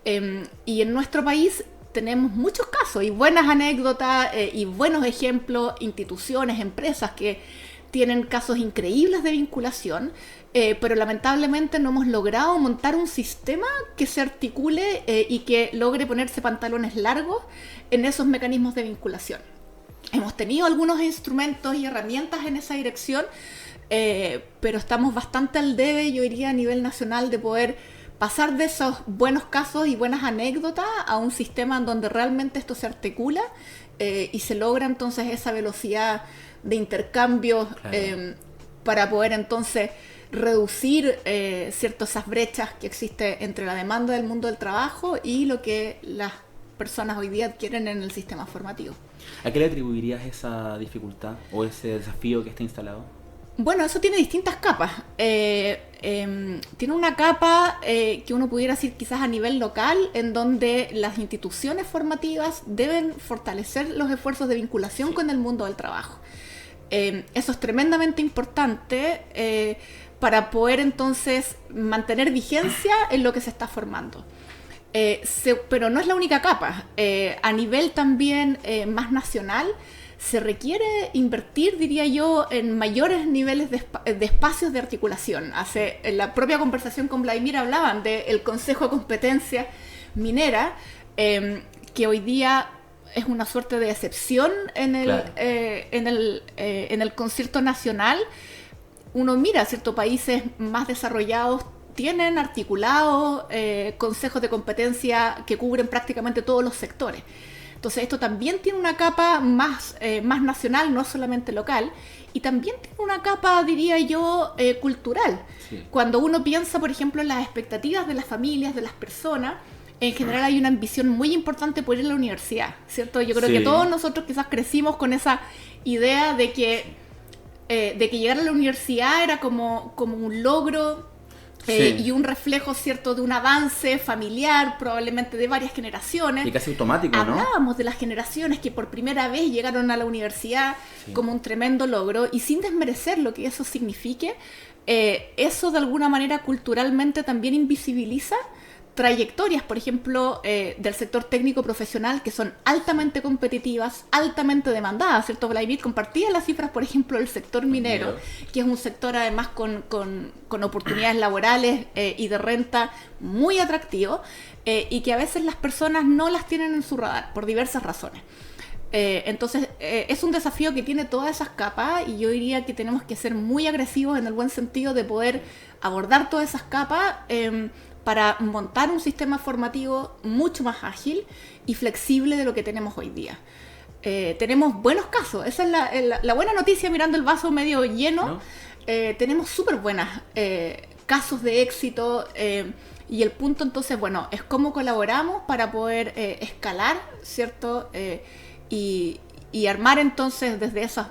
Y en nuestro país tenemos muchos casos y buenas anécdotas y buenos ejemplos, instituciones, empresas que tienen casos increíbles de vinculación, pero lamentablemente no hemos logrado montar un sistema que se articule y que logre ponerse pantalones largos en esos mecanismos de vinculación. Hemos tenido algunos instrumentos y herramientas en esa dirección, pero estamos bastante al debe, yo diría, a nivel nacional, de poder pasar de esos buenos casos y buenas anécdotas a un sistema en donde realmente esto se articula y se logra entonces esa velocidad de intercambio, claro, para poder entonces reducir esas brechas que existen entre la demanda del mundo del trabajo y lo que las personas hoy día adquieren en el sistema formativo. ¿A qué le atribuirías esa dificultad o ese desafío que está instalado? Bueno, eso tiene distintas capas. Tiene una capa que uno pudiera decir quizás a nivel local, en donde las instituciones formativas deben fortalecer los esfuerzos de vinculación con el mundo del trabajo. Eso es tremendamente importante para poder entonces mantener vigencia en lo que se está formando. Pero no es la única capa. A nivel también más nacional, se requiere invertir, diría yo, en mayores niveles de espacios de articulación. En la propia conversación con Vladimir hablaban del Consejo de Competencia Minera, que hoy día es una suerte de excepción en el concierto nacional. Uno mira, ciertos países más desarrollados tienen articulados consejos de competencia que cubren prácticamente todos los sectores. Entonces esto también tiene una capa más nacional, no solamente local, y también tiene una capa, diría yo, cultural. Sí. Cuando uno piensa, por ejemplo, en las expectativas de las familias, de las personas, en general hay una ambición muy importante por ir a la universidad, ¿cierto? Yo creo que todos nosotros quizás crecimos con esa idea de que llegar a la universidad era como un logro, y un reflejo, ¿cierto?, de un avance familiar, probablemente de varias generaciones. Y casi automático, ¿no? Hablábamos de las generaciones que por primera vez llegaron a la universidad como un tremendo logro, y sin desmerecer lo que eso signifique, eso de alguna manera culturalmente también invisibiliza trayectorias, por ejemplo, del sector técnico profesional, que son altamente competitivas, altamente demandadas, ¿cierto? Vladimir compartía las cifras, por ejemplo, del sector minero, que es un sector además con oportunidades laborales y de renta muy atractivo, y que a veces las personas no las tienen en su radar por diversas razones. Entonces es un desafío que tiene todas esas capas, y yo diría que tenemos que ser muy agresivos en el buen sentido de poder abordar todas esas capas para montar un sistema formativo mucho más ágil y flexible de lo que tenemos hoy día. Tenemos buenos casos, esa es la buena noticia mirando el vaso medio lleno, ¿no? Tenemos súper buenos casos de éxito, y el punto entonces, bueno, es cómo colaboramos para poder escalar, ¿cierto? Y armar entonces desde esas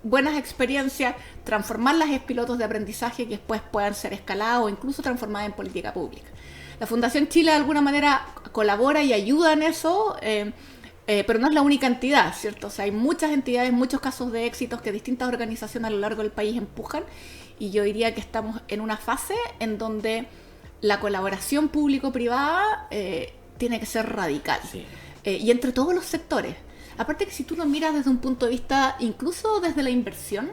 buenas experiencias, transformarlas en pilotos de aprendizaje que después puedan ser escalados o incluso transformadas en política pública. La Fundación Chile de alguna manera colabora y ayuda en eso, pero no es la única entidad, ¿cierto? O sea, hay muchas entidades, muchos casos de éxitos que distintas organizaciones a lo largo del país empujan, y yo diría que estamos en una fase en donde la colaboración público-privada tiene que ser radical, y entre todos los sectores. Aparte que si tú lo miras desde un punto de vista, incluso desde la inversión,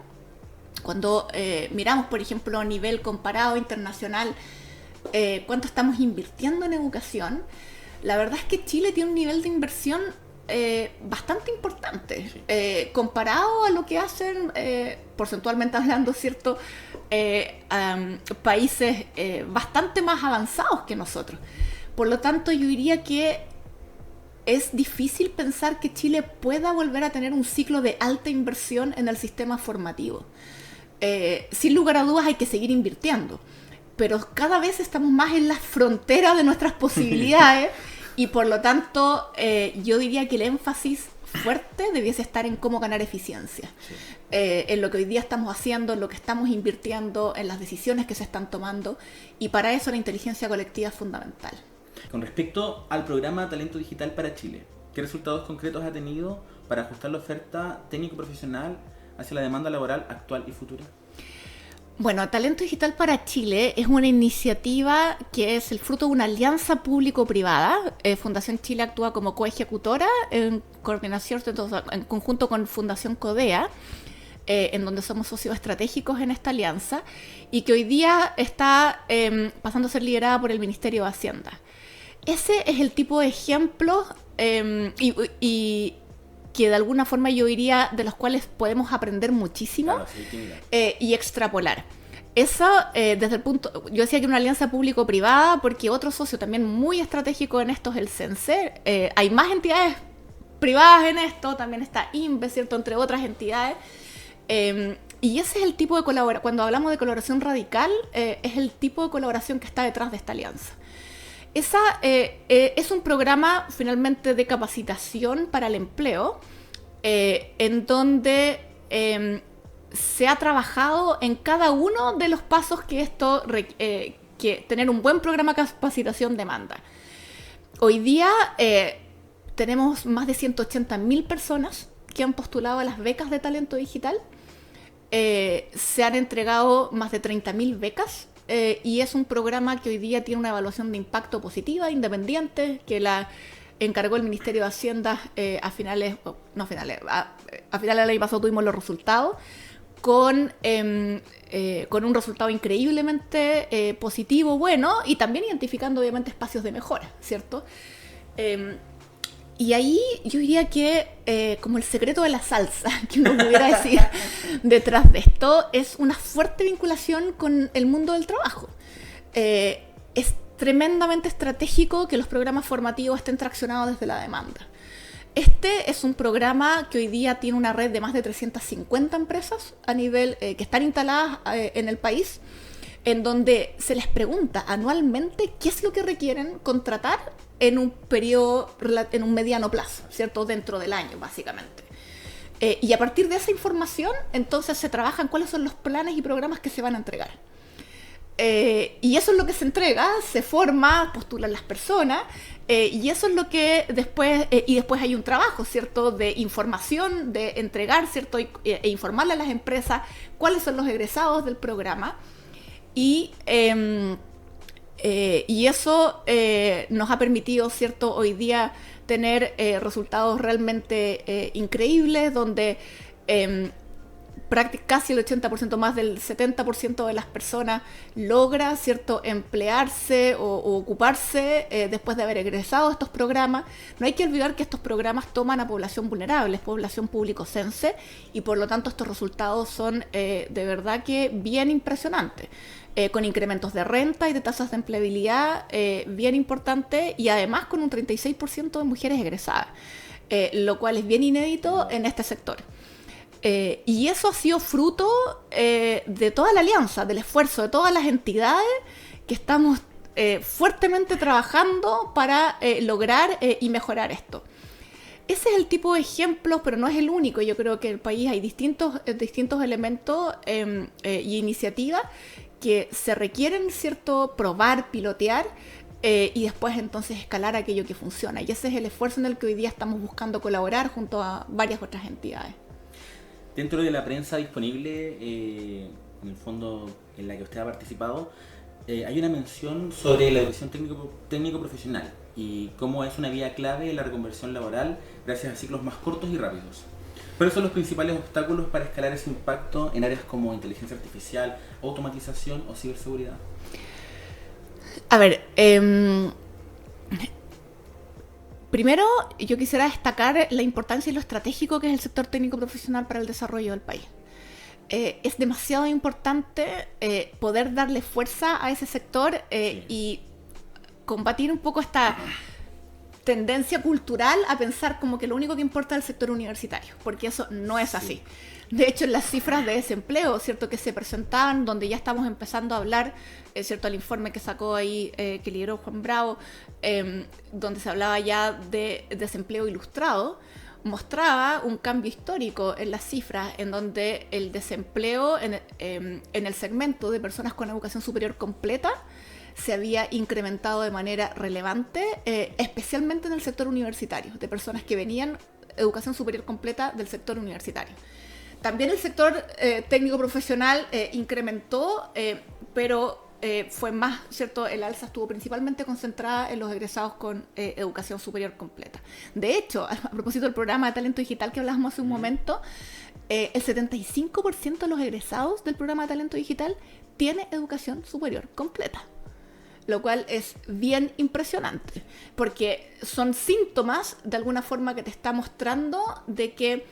cuando miramos, por ejemplo, a nivel comparado internacional, cuánto estamos invirtiendo en educación, la verdad es que Chile tiene un nivel de inversión bastante importante, comparado a lo que hacen, porcentualmente hablando, ¿cierto?, países bastante más avanzados que nosotros. Por lo tanto, yo diría que es difícil pensar que Chile pueda volver a tener un ciclo de alta inversión en el sistema formativo. Sin lugar a dudas hay que seguir invirtiendo, pero cada vez estamos más en la frontera de nuestras posibilidades Y por lo tanto, yo diría que el énfasis fuerte debiese estar en cómo ganar eficiencia. Sí. En lo que hoy día estamos haciendo, en lo que estamos invirtiendo, en las decisiones que se están tomando, y para eso la inteligencia colectiva es fundamental. Con respecto al programa Talento Digital para Chile, ¿qué resultados concretos ha tenido para ajustar la oferta técnico-profesional hacia la demanda laboral actual y futura? Bueno, Talento Digital para Chile es una iniciativa que es el fruto de una alianza público-privada. Fundación Chile actúa como coejecutora en coordinación, en conjunto con Fundación Codea, en donde somos socios estratégicos en esta alianza, y que hoy día está pasando a ser liderada por el Ministerio de Hacienda. Ese es el tipo de ejemplos y que de alguna forma yo diría de los cuales podemos aprender muchísimo. Claro, sí, Y extrapolar. Eso, desde el punto, yo decía que una alianza público-privada, porque otro socio también muy estratégico en esto es el CENSE. Hay más entidades privadas en esto, también está INVE, ¿cierto?, entre otras entidades. Y ese es el tipo de colaboración, cuando hablamos de colaboración radical, es el tipo de colaboración que está detrás de esta alianza. Esa es un programa finalmente de capacitación para el empleo, en donde se ha trabajado en cada uno de los pasos que esto que tener un buen programa de capacitación demanda. Hoy día tenemos más de 180.000 personas que han postulado a las becas de talento digital. Se han entregado más de 30.000 becas. Y es un programa que hoy día tiene una evaluación de impacto positiva, independiente, que la encargó el Ministerio de Hacienda a finales del año pasado. Tuvimos los resultados con un resultado increíblemente positivo, bueno, y también identificando obviamente espacios de mejora, ¿cierto? Y ahí yo diría que como el secreto de la salsa, que uno pudiera decir detrás de esto, es una fuerte vinculación con el mundo del trabajo. Es tremendamente estratégico que los programas formativos estén traccionados desde la demanda. Este es un programa que hoy día tiene una red de más de 350 empresas a nivel que están instaladas en el país, en donde se les pregunta anualmente qué es lo que requieren contratar en un periodo, en un mediano plazo, ¿cierto? Dentro del año, básicamente. Y a partir de esa información, entonces se trabajan cuáles son los planes y programas que se van a entregar. Y eso es lo que se entrega, se forma, postulan las personas, y eso es lo que después, y después hay un trabajo, ¿cierto?, de información, de entregar, ¿cierto?, e informarle a las empresas cuáles son los egresados del programa. Y eso nos ha permitido, ¿cierto?, hoy día tener resultados realmente increíbles, donde casi el 80%, más del 70% de las personas logra, ¿cierto?, emplearse o ocuparse después de haber egresado a estos programas. No hay que olvidar que estos programas toman a población vulnerable, es población público-cense, y por lo tanto estos resultados son de verdad que bien impresionantes. Con incrementos de renta y de tasas de empleabilidad bien importantes, y además con un 36% de mujeres egresadas, lo cual es bien inédito en este sector. Y eso ha sido fruto de toda la alianza, del esfuerzo de todas las entidades que estamos fuertemente trabajando para lograr y mejorar esto. Ese es el tipo de ejemplos, pero no es el único. Yo creo que en el país hay distintos elementos y iniciativas que se requieren, ¿cierto?, probar, pilotear, y después entonces escalar aquello que funciona. Y ese es el esfuerzo en el que hoy día estamos buscando colaborar junto a varias otras entidades. Dentro de la prensa disponible, en el fondo en la que usted ha participado, hay una mención sobre la educación técnico-profesional y cómo es una vía clave en la reconversión laboral gracias a ciclos más cortos y rápidos. ¿Cuáles son los principales obstáculos para escalar ese impacto en áreas como inteligencia artificial, automatización o ciberseguridad? A ver, primero yo quisiera destacar la importancia y lo estratégico que es el sector técnico profesional para el desarrollo del país. Es demasiado importante poder darle fuerza a ese sector Sí. y combatir un poco esta tendencia cultural a pensar como que lo único que importa es el sector universitario, porque eso no es así. De hecho, en las cifras de desempleo, ¿cierto?, que se presentaban, donde ya estamos empezando a hablar, ¿cierto?, el informe que sacó ahí, que lideró Juan Bravo, donde se hablaba ya de desempleo ilustrado, mostraba un cambio histórico en las cifras, en donde el desempleo en el segmento de personas con educación superior completa se había incrementado de manera relevante, especialmente en el sector universitario, de personas que venían educación superior completa del sector universitario. También el sector técnico profesional incrementó, pero fue más, ¿cierto? El alza estuvo principalmente concentrada en los egresados con educación superior completa. De hecho, a propósito del programa de talento digital que hablábamos hace un momento, el 75% de los egresados del programa de talento digital tiene educación superior completa, lo cual es bien impresionante, porque son síntomas de alguna forma que te está mostrando de que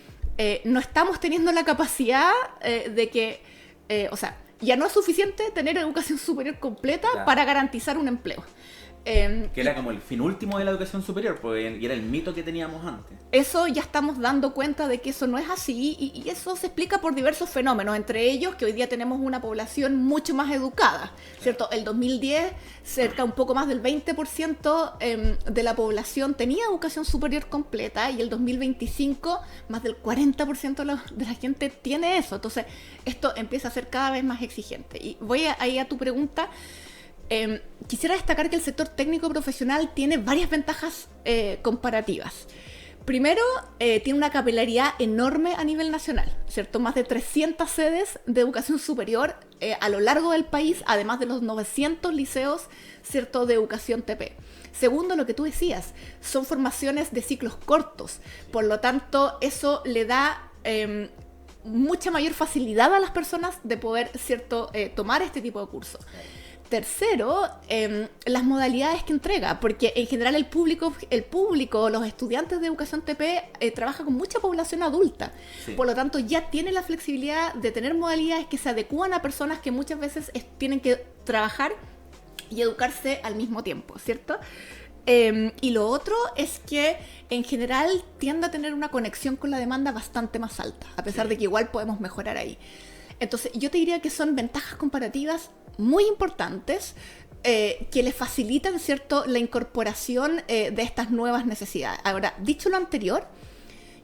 no estamos teniendo la capacidad de que, o sea, ya no es suficiente tener educación superior completa, claro, para garantizar un empleo. Que era como el fin último de la educación superior, porque era el mito que teníamos antes. Eso ya estamos dando cuenta de que eso no es así, y eso se explica por diversos fenómenos, entre ellos que hoy día tenemos una población mucho más educada, ¿cierto? El 2010, cerca un poco más del 20% de la población tenía educación superior completa, y el 2025 más del 40% de la gente tiene eso. Entonces esto empieza a ser cada vez más exigente. Y voy ahí a tu pregunta. Quisiera destacar que el sector técnico profesional tiene varias ventajas comparativas. Primero, tiene una capilaridad enorme a nivel nacional, ¿cierto? Más de 300 sedes de educación superior a lo largo del país, además de los 900 liceos, ¿cierto?, de educación TP. Segundo, lo que tú decías, son formaciones de ciclos cortos, por lo tanto, eso le da mucha mayor facilidad a las personas de poder, ¿cierto?, tomar este tipo de cursos. Tercero, las modalidades que entrega, porque en general el público, los estudiantes de educación TP trabaja con mucha población adulta. Sí. Por lo tanto, ya tiene la flexibilidad de tener modalidades que se adecúan a personas que muchas veces tienen que trabajar y educarse al mismo tiempo, ¿cierto? Y lo otro es que en general tiende a tener una conexión con la demanda bastante más alta, a pesar de que igual podemos mejorar ahí. Entonces, yo te diría que son ventajas comparativas muy importantes que les facilitan, ¿cierto?, la incorporación de estas nuevas necesidades. Ahora, dicho lo anterior,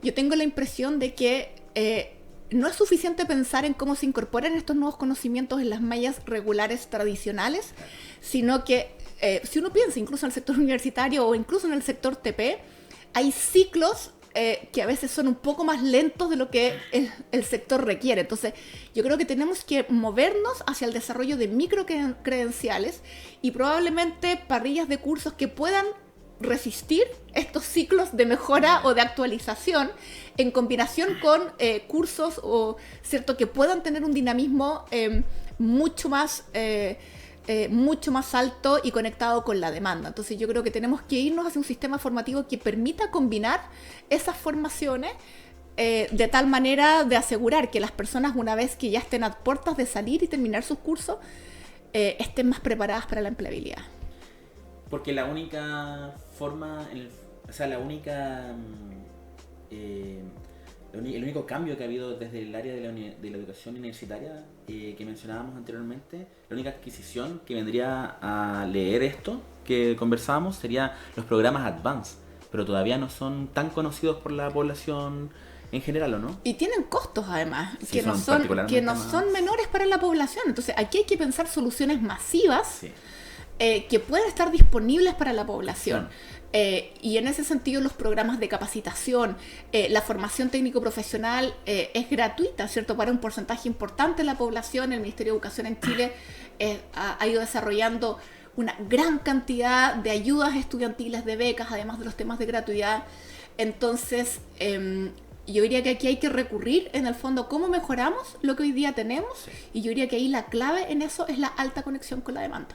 yo tengo la impresión de que no es suficiente pensar en cómo se incorporan estos nuevos conocimientos en las mallas regulares tradicionales, sino que si uno piensa incluso en el sector universitario o incluso en el sector TP, hay ciclos que a veces son un poco más lentos de lo que el sector requiere. Entonces, yo creo que tenemos que movernos hacia el desarrollo de microcredenciales y probablemente parrillas de cursos que puedan resistir estos ciclos de mejora o de actualización en combinación con cursos o, ¿cierto?, que puedan tener un dinamismo mucho más alto y conectado con la demanda. Entonces yo creo que tenemos que irnos hacia un sistema formativo que permita combinar esas formaciones de tal manera de asegurar que las personas, una vez que ya estén a puertas de salir y terminar sus cursos, estén más preparadas para la empleabilidad. Porque la única forma, el único cambio que ha habido desde el área de la educación universitaria que mencionábamos anteriormente, la única adquisición que vendría a leer esto que conversábamos sería los programas Advanced, pero todavía no son tan conocidos por la población en general, ¿o no? Y tienen costos además, sí, que no son menores para la población. Entonces aquí hay que pensar soluciones masivas, sí, que puedan estar disponibles para la población. Y en ese sentido los programas de capacitación, la formación técnico-profesional es gratuita, ¿cierto?, para un porcentaje importante de la población. El Ministerio de Educación en Chile ha ido desarrollando una gran cantidad de ayudas estudiantiles, de becas, además de los temas de gratuidad. Entonces, yo diría que aquí hay que recurrir, en el fondo, cómo mejoramos lo que hoy día tenemos, sí, y yo diría que ahí la clave en eso es la alta conexión con la demanda.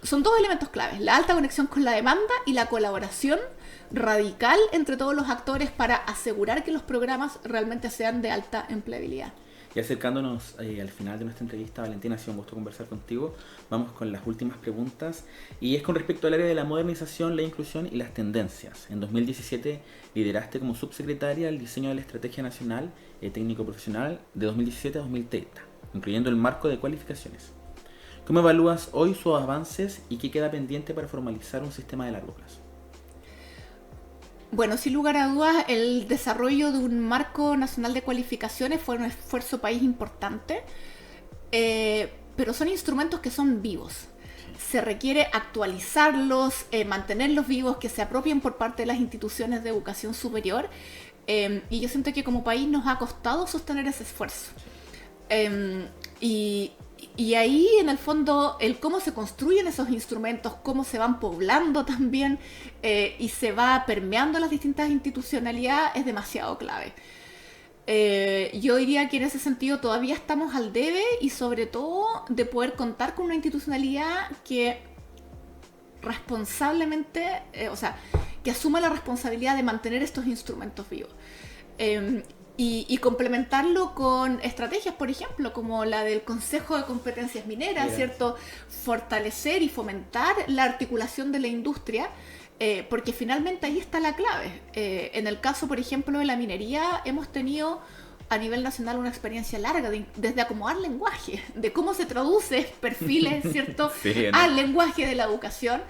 Son dos elementos claves: la alta conexión con la demanda y la colaboración radical entre todos los actores para asegurar que los programas realmente sean de alta empleabilidad. Y acercándonos al final de nuestra entrevista, Valentina, ha sido un gusto conversar contigo. Vamos con las últimas preguntas. Y es con respecto al área de la modernización, la inclusión y las tendencias. En 2017 lideraste como subsecretaria el diseño de la Estrategia Nacional Técnico-Profesional de 2017 a 2030, incluyendo el marco de cualificaciones. ¿Cómo evalúas hoy sus avances y qué queda pendiente para formalizar un sistema de largo plazo? Bueno, sin lugar a dudas, el desarrollo de un marco nacional de cualificaciones fue un esfuerzo país importante, pero son instrumentos que son vivos. Se requiere actualizarlos, mantenerlos vivos, que se apropien por parte de las instituciones de educación superior, y yo siento que como país nos ha costado sostener ese esfuerzo. Y ahí, en el fondo, el cómo se construyen esos instrumentos, cómo se van poblando también y se va permeando las distintas institucionalidades es demasiado clave. Yo diría que en ese sentido todavía estamos al debe y sobre todo de poder contar con una institucionalidad que responsablemente, que asuma la responsabilidad de mantener estos instrumentos vivos. Y complementarlo con estrategias, por ejemplo, como la del Consejo de Competencias Mineras, ¿cierto? Fortalecer y fomentar la articulación de la industria, porque finalmente ahí está la clave. En el caso, por ejemplo, de la minería, hemos tenido a nivel nacional una experiencia larga desde acomodar lenguaje, de cómo se traduce perfiles, ¿cierto? Sí, ¿no? Al lenguaje de la educación.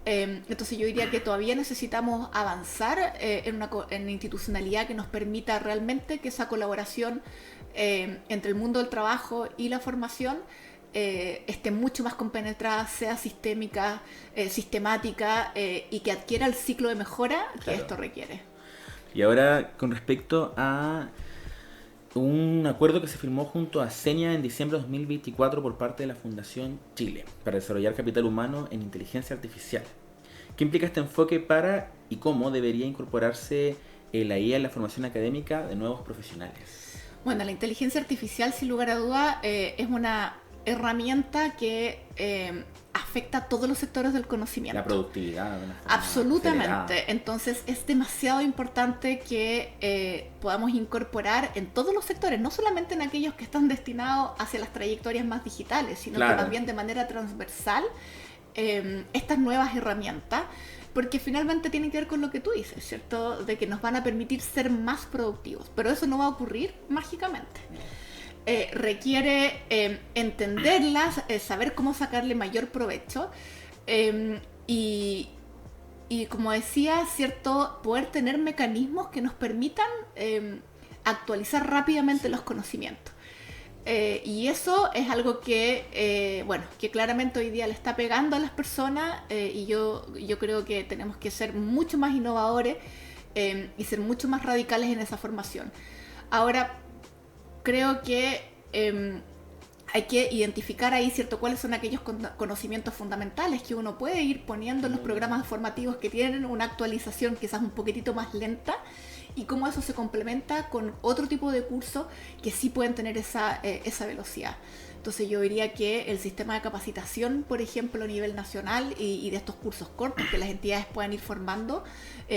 Entonces yo diría que todavía necesitamos avanzar en una institucionalidad que nos permita realmente que esa colaboración entre el mundo del trabajo y la formación esté mucho más compenetrada, sea sistémica, sistemática y que adquiera el ciclo de mejora que esto requiere. Y ahora con respecto a un acuerdo que se firmó junto a CENIA en diciembre de 2024 por parte de la Fundación Chile para desarrollar capital humano en inteligencia artificial. ¿Qué implica este enfoque para y cómo debería incorporarse la IA en la formación académica de nuevos profesionales? Bueno, la inteligencia artificial, sin lugar a duda, es una herramienta que afecta a todos los sectores del conocimiento. La productividad. Absolutamente. Acelerada. Entonces es demasiado importante que podamos incorporar en todos los sectores, no solamente en aquellos que están destinados hacia las trayectorias más digitales, sino que también de manera transversal estas nuevas herramientas, porque finalmente tienen que ver con lo que tú dices, ¿cierto? De que nos van a permitir ser más productivos, pero eso no va a ocurrir mágicamente. Requiere entenderlas, saber cómo sacarle mayor provecho y como decía, ¿cierto? Poder tener mecanismos que nos permitan actualizar rápidamente los conocimientos. Y eso es algo que, que claramente hoy día le está pegando a las personas y yo creo que tenemos que ser mucho más innovadores y ser mucho más radicales en esa formación. Ahora, creo que hay que identificar ahí, ¿cierto?, cuáles son aquellos conocimientos fundamentales que uno puede ir poniendo en los programas formativos que tienen una actualización quizás un poquitito más lenta y cómo eso se complementa con otro tipo de cursos que sí pueden tener esa velocidad. Entonces yo diría que el sistema de capacitación, por ejemplo, a nivel nacional y de estos cursos cortos que las entidades puedan ir formando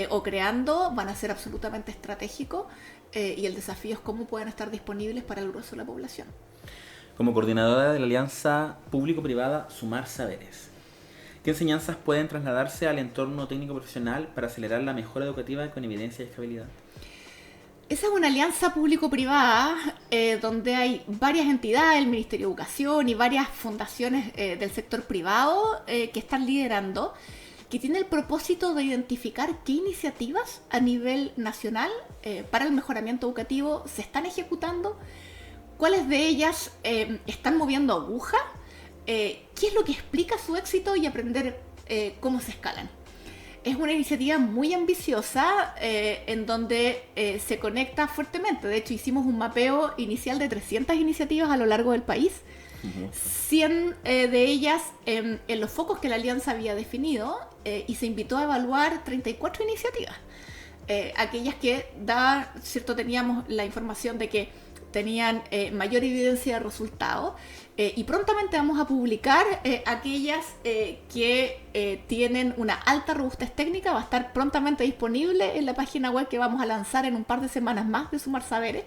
o creando van a ser absolutamente estratégicos y el desafío es cómo pueden estar disponibles para el grueso de la población. Como coordinadora de la alianza público-privada Sumar Saberes, ¿qué enseñanzas pueden trasladarse al entorno técnico profesional para acelerar la mejora educativa con evidencia y escalabilidad? Esa es una alianza público-privada donde hay varias entidades, el Ministerio de Educación y varias fundaciones del sector privado que están liderando, que tiene el propósito de identificar qué iniciativas a nivel nacional para el mejoramiento educativo se están ejecutando, cuáles de ellas están moviendo aguja, qué es lo que explica su éxito y aprender cómo se escalan. Es una iniciativa muy ambiciosa en donde se conecta fuertemente. De hecho, hicimos un mapeo inicial de 300 iniciativas a lo largo del país. 100 de ellas en los focos que la Alianza había definido y se invitó a evaluar 34 iniciativas. Aquellas que teníamos la información de que tenían mayor evidencia de resultados y prontamente vamos a publicar aquellas que tienen una alta robustez técnica. Va a estar prontamente disponible en la página web que vamos a lanzar en un par de semanas más de Sumar Saberes.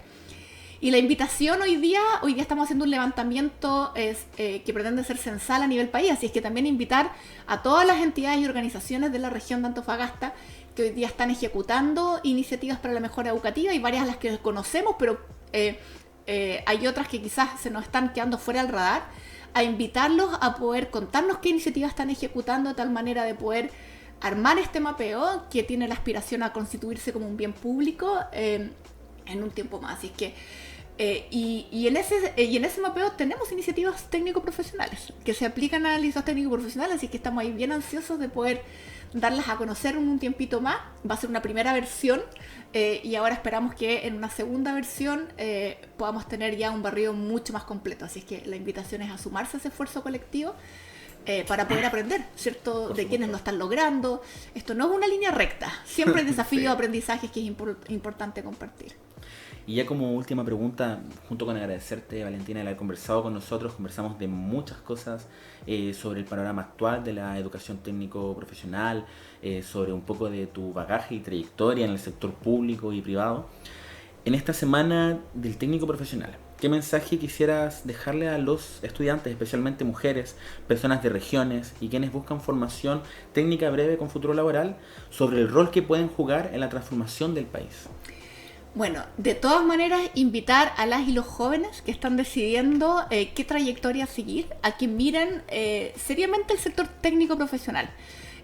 Y la invitación hoy día estamos haciendo un levantamiento que pretende ser censal a nivel país, así es que también invitar a todas las entidades y organizaciones de la región de Antofagasta que hoy día están ejecutando iniciativas para la mejora educativa, y varias a las que conocemos, pero hay otras que quizás se nos están quedando fuera del radar, a invitarlos a poder contarnos qué iniciativas están ejecutando de tal manera de poder armar este mapeo que tiene la aspiración a constituirse como un bien público en un tiempo más. Así es que y en ese mapeo tenemos iniciativas técnico-profesionales que se aplican a liceos técnico-profesionales, así que estamos ahí bien ansiosos de poder darlas a conocer en un tiempito más. Va a ser una primera versión y ahora esperamos que en una segunda versión podamos tener ya un barrido mucho más completo, así es que la invitación es a sumarse a ese esfuerzo colectivo para poder aprender, ¿cierto? De quienes lo están logrando. Esto no es una línea recta, siempre hay desafíos, aprendizajes que es importante compartir. Y ya como última pregunta, junto con agradecerte, Valentina, el haber conversado con nosotros, conversamos de muchas cosas sobre el panorama actual de la educación técnico-profesional, sobre un poco de tu bagaje y trayectoria en el sector público y privado. En esta semana del técnico profesional, ¿qué mensaje quisieras dejarle a los estudiantes, especialmente mujeres, personas de regiones y quienes buscan formación técnica breve con futuro laboral, sobre el rol que pueden jugar en la transformación del país? Bueno, de todas maneras, invitar a las y los jóvenes que están decidiendo qué trayectoria seguir, a que miren seriamente el sector técnico profesional.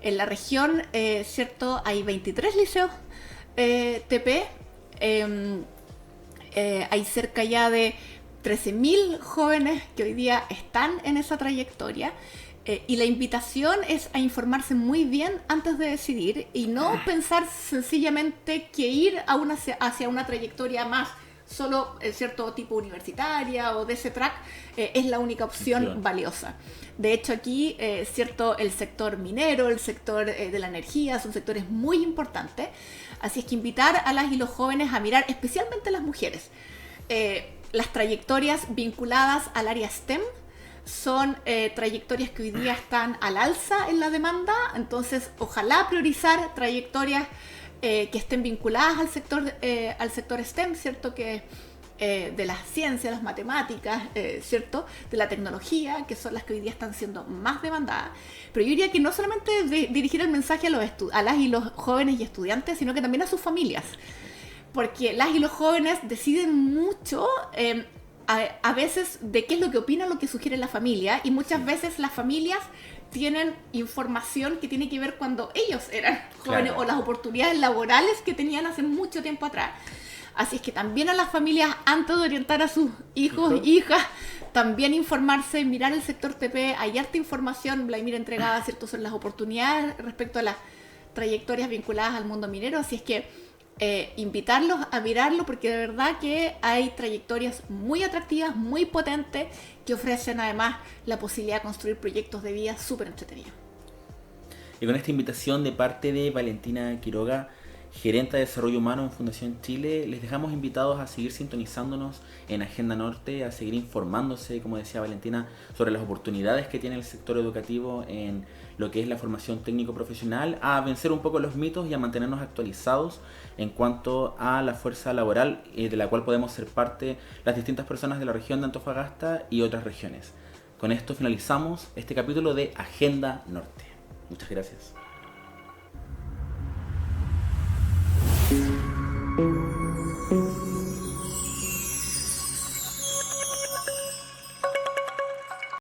En la región, ¿cierto? Hay 23 liceos TP, hay cerca ya de 13.000 jóvenes que hoy día están en esa trayectoria. Y la invitación es a informarse muy bien antes de decidir y no pensar sencillamente que ir hacia una trayectoria más solo cierto tipo universitaria o de ese track es la única opción valiosa. De hecho aquí cierto, el sector minero, el sector de la energía son sectores muy importantes, así es que invitar a las y los jóvenes a mirar, especialmente las mujeres, las trayectorias vinculadas al área STEM. Son trayectorias que hoy día están al alza en la demanda, entonces ojalá priorizar trayectorias que estén vinculadas al sector STEM, ¿cierto? Que de las ciencias, las matemáticas, ¿cierto? De la tecnología, que son las que hoy día están siendo más demandadas. Pero yo diría que no solamente dirigir el mensaje a las y los jóvenes y estudiantes, sino que también a sus familias, porque las y los jóvenes deciden mucho a veces de qué es lo que opina, lo que sugiere la familia, y muchas veces las familias tienen información que tiene que ver cuando ellos eran jóvenes, o las oportunidades laborales que tenían hace mucho tiempo atrás. Así es que también a las familias, antes de orientar a sus hijos e hijas, también informarse, mirar el sector TP, hay harta información, Vladimir entregada, ¿cierto? Son las oportunidades respecto a las trayectorias vinculadas al mundo minero, así es que invitarlos a mirarlo, porque de verdad que hay trayectorias muy atractivas, muy potentes, que ofrecen además la posibilidad de construir proyectos de vida súper entretenidos. Y con esta invitación de parte de Valentina Quiroga, gerente de Desarrollo Humano en Fundación Chile, les dejamos invitados a seguir sintonizándonos en Agenda Norte, a seguir informándose, como decía Valentina, sobre las oportunidades que tiene el sector educativo en lo que es la formación técnico-profesional, a vencer un poco los mitos y a mantenernos actualizados en cuanto a la fuerza laboral de la cual podemos ser parte las distintas personas de la región de Antofagasta y otras regiones. Con esto finalizamos este capítulo de Agenda Norte. Muchas gracias.